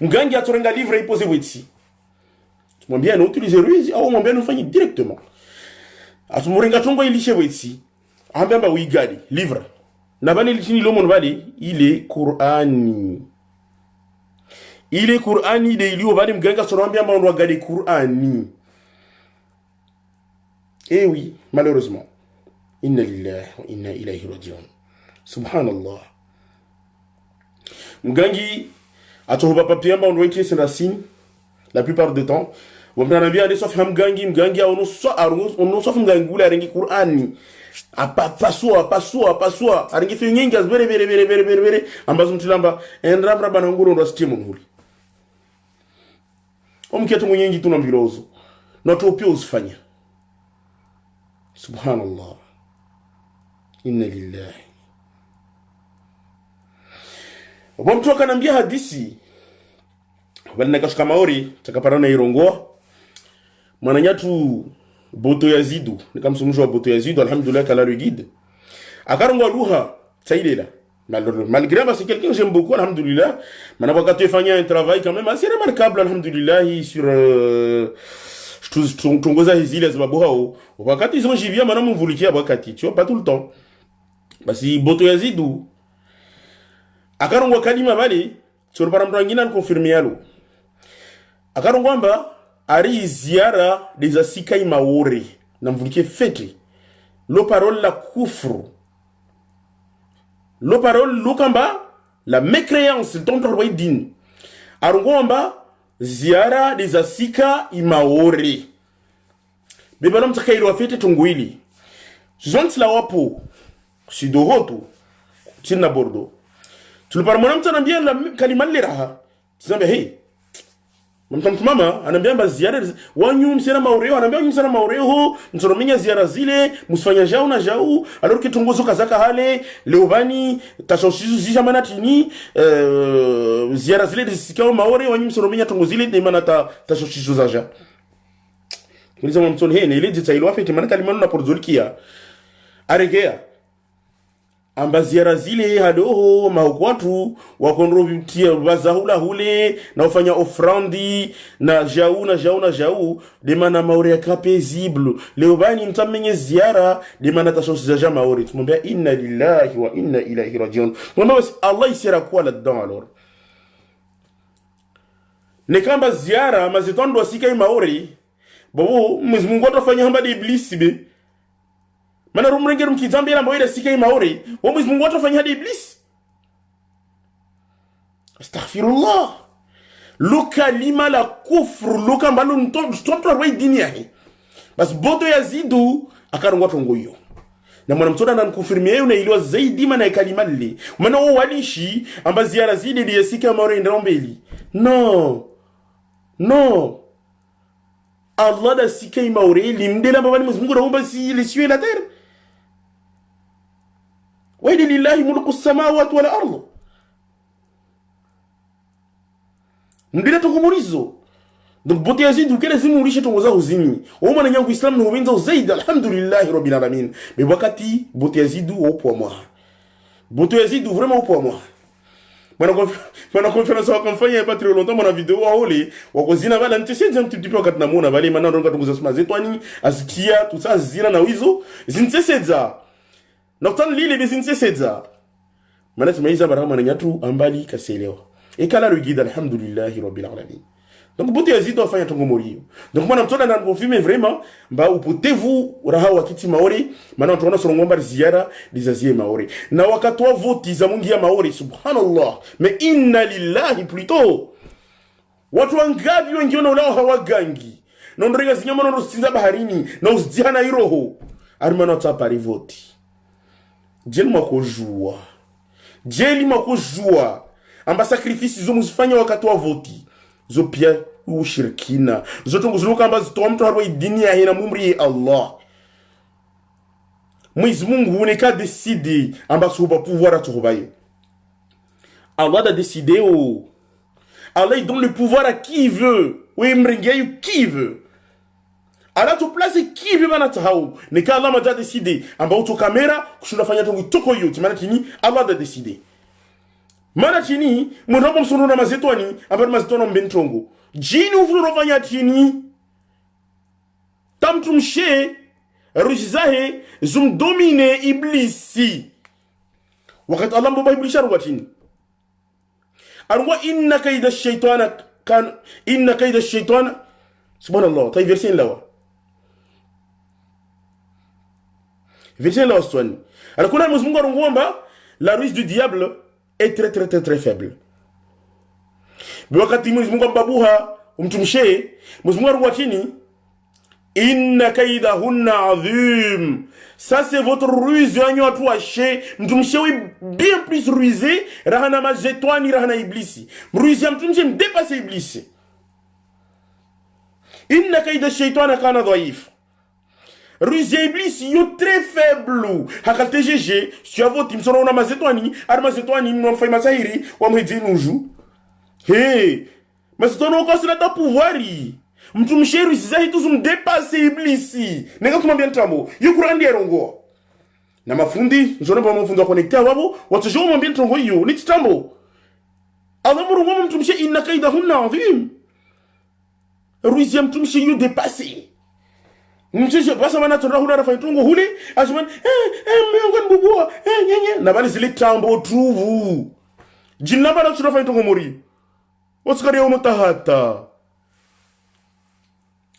Mgangi atorenga livre ipose wetsi mwambia na utiliser ruizi au mwambia nufanye directement atumurenga tongo ilishe wetsi ambamba uigadi livre na bani litini lomo bali ile Qur'ani de ilio bali mganga sonambia mba ndo gadi Qur'ani. Eh oui, malheureusement inna lillahi wa inna ilayhi raji'un subhanallah. Mgangi atoba papier mba ndo wetsi racine la plupart du temps wamna bien sauf mgangi ono sauf mgangi ule arengi Qur'ani pasua arengi fi nyingi bere ambazo mtilamba endramra bana nguru ndo stimu nguli omketu mwenyengi tuna mbilozo na topio usifanya subhanallah inna lillahi. Mtu akanambia hadisi bali nakashika maori takaparana irongoa mwananyatu boto yazidu nikamsumujwa boto yazidu alhamdulillah kala le guide Akarongo luha tsaïlela. Malgré moi, c'est quelqu'un que j'aime beaucoup, alhamdoulilah. Maintenant, quand tu fais un travail quand même assez remarquable, alhamdoulilah, sur Tongoza Hiziles Babuhao. Wakati ils ont jivia, maintenant, mon vouliki à Wakati, tu vois, pas tout le temps. Parce que Boto Yazidou. Akarongo Kalima Valley, sur le parambrangina confirmé à l'eau. Akarongo Amba, Ari Ziara des Asikai Maori, n'a vouliki fêter. Lo parole la koufre. Lo parole Lukamba, la mécréance, le ton de din. Arungomba, ziara des Asika Imaori. Bebalom Takairo a fait Tongwili. Zont la wapo, si doroto, Tina Bordeaux. Tu le parmonam bien la Kalimal Leraha. Tu sais, hey. Mama, anambia mba ziara wanyu msera maureo, anambia wanyu msera maureo, msorominya ziara zile, musfanya jau na jau, alors que tongozo kazaka hale, leobani, tashoshizu zisha manatini, ziara zile disikao maure, wanyu msorominya tongozile, demana tashoshizu zaja. Kulisa mamson hene, ile jita ilo afeti, manaka limanu na porzolikia. Aregea. Amba ziara zile hadoho mahukwatu wakondrobitia bazahula hule na ufanya ofrandi na jau demana maure ya kapeziblu leo bani mtamenye ziara demana tashosizaja maure tumwambia inna lillahi wa inna ilaihi rajiun tumwambia Allah isira kuwa là-dedans alors nekamba ziara mazitondo wasika maure babu Mungu atafanya hamba de iblisi be mana rumrengerum kizambi la moida sika maori wa Mwenyezi Mungu atafanya hadi iblis astaghfirullah luka lima la kufru luka mbalo ntonto roi dini yake bas bodo yazidu akarongo tongoyo na mwana mtoda na confirmer na iliwa zaidi mana kalima lile mana walishi amba ziara zile de sika maori ndombeli no Allah da sika maori limdela mbani Mwenyezi Mungu raomba si les cieux et la terre وَإِلَّا لِلَّهِ مُلْكُ السَّمَاوَاتِ وَالْأَرْضِ Ndile tongomorizo. Donc bote yazidi ukele zimu ulishe tongoza uzini. Oma na nyangu Islam no wenza uzaida alhamdulillah rabbil alamin. Mais wakati bote yazidi opo moi. Bote yazidi vraiment opo moi. Mana conférence wa kamfanya pas très longtemps mon vidéo wa ole wakozina bala ntese un petit peu wakati namona bale mana ndonga tongoza sma zetwani asikia tout ça zina na wizo zintseseza. Noktan li le bezinse sedza. Mana tumaiza barama na nyatu ambali kaselewa. Ekala rugida alhamdulillah rabbil alamin. Donc bote yazidi afanya tongomorio. Donc mwana mtoda na confirmer vraiment ba upotevu raha wakiti maori mana tunaona sorongomba ziara dizazie maori. Na wakatwa voti za mungi ya maori subhanallah. Mais inna lillahi plutôt. Watu wangapi wengiona ulao hawagangi. Na ndrega zinyama na rosinza baharini na uzihana iroho. Armano tapari voti. Jeli mwako jua amba sacrifice zo muzifanya wakati wa voti zo pia ushirikina zo tunguzuluka amba zitoa mtu harwa dini ya hina mumri Allah Mwenyezi Mungu unika decide amba suba pouvoir atubaye Allah a décidé Allah il donne le pouvoir à qui il veut ou mrengeyu qui il veut ala tu place qui veut bana tahau ne ka Allah m'a décidé amba auto caméra kushunda fanya tongo toko yote maana tini Allah a décidé maana tini mrobo msunu na mazetwani amba mazetwani mbentongo jini ufuru rofanya tini tamtumshe rujizahe zum domine iblisi wakati Allah mboba iblisi arwatini arwa inna kayda ash-shaytana kan inna kayda ash-shaytana subhanallah tay verset lawa verset lawa swani alakuna Mwenyezi Mungu arungomba la ruse du diable est très faible wakati Mwenyezi Mungu babuha umtumshe Mwenyezi Mungu arwatini inna kaydahunna azim. Ça c'est votre ruse yanyo atu ashe. Mtumshe oui bien plus rusé. Rahana majetwani rahana iblisi. Ruse ya mtumshe mdepase iblisi. Inna kayda shaytana kana dhaif. Ruse ya iblisi yo très faible. Hakate jeje. Si avo timsona una mazetwani. Ar mazetwani mnofai masahiri. Wa mhedi nuju. Hey. Mazetwani wakasila ta pouvoiri. Mtumsheru sizahi tuzum depase iblisi. Nega tumambia ntamo. Yu Qur'an dia rongo. na mafundi njona ba mafundi connecter wabo watujua mwambie tongo hiyo ni kitambo adamuru ngoma mtumshe inna kaidahunna adhim ruizi ya mtumshe hiyo dépassé mtumshe basa wana tonda huna rafa tongo hule asman miongo mbubua nyenye na bali zile tambo truvu jinna bana turafa tongo mori oskari ono tahata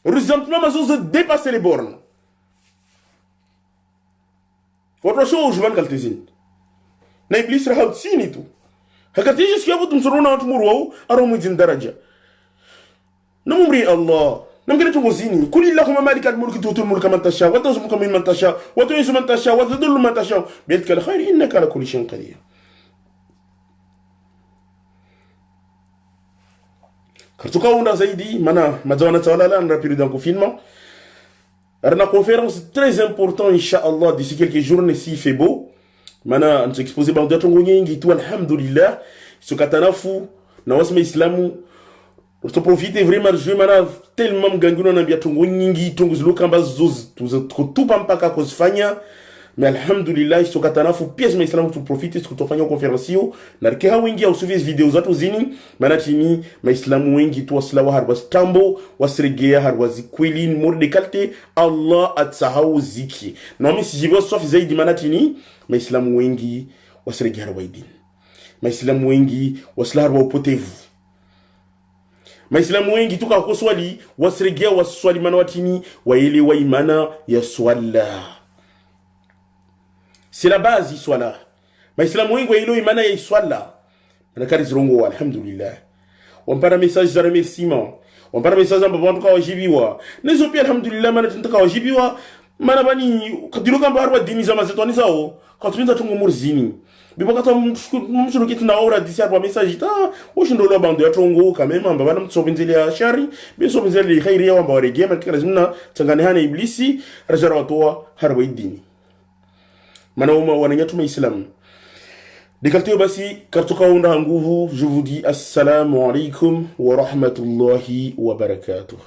ruizi ya mtumama zo dépasser les bornes. Votre chose, je vais me calmer. Na iblis rahat sini tu. Hakati jiski abu tumsuruna watu murwao aromu daraja. Namumri Allah. Namgele tu wazini. Kuli Allahumma malika al-mulki tu'til mulka man tasha wa tanzi'u mimman tasha wa tu'izzu man tasha wa tudhillu man tasha biyadika al-khayr innaka ala kulli shay'in qadir. Kartuka unda zaidi mana mazawana tawala na période de confinement. Une conférence très importante, Inch'Allah, d'ici quelques jours, si il fait beau. Maintenant, on s'est exposé par d'autres gens, tout alhamdoulilah, ce katanafu, na wasma islamu, on se profite vraiment, je mana tellement ganguna na biatongo nyingi, tongo zlo kamba zoz, tout pampaka kosfanya, mais alhamdoulilah, ce katanafu, pièce ma islamu, tu profites, ce que tu fais en conférence, na keha wengi au suivi vidéo zatu zini, mana chini, ma islamu wengi, tu waslawa harwas tambo, wasregea harwazi kweli, mor de kalte, Allah atsahau ziki. Na mimi sijibo safi zaidi mana chini, ma islamu wengi, wasregea harwaidin. Ma islamu wengi, wasla harwa upotevu. Ma islamu wengi, tuka kwa swali, wasregea waswali mana watini, waele wa imana ya swala. C'est la base, soit mais islamu wengi wailo imana ya swala. Manakari zirongo alhamdulillah. On parle message de remerciement. On parle message amba bantu ka wajibiwa. Nezo pia alhamdulillah mana tunataka wajibiwa. Mana bani kadiruka mba harwa dini za mazetwani zao. Katuminza tungo murzini. Bibo kata mshuru kitu na aura disi harwa message ta. Oshindolo bando ya tongo kamema amba bana mtsobenzele ya shari. Biso benzele khairi ya amba warege malika lazimna changanehana iblisi rajara watoa harwa dini. Mana wananyatuma Islam. Décaltez basi kartuka unda nguvu, je vous dis assalamu alaikum wa rahmatullahi wa barakatuh.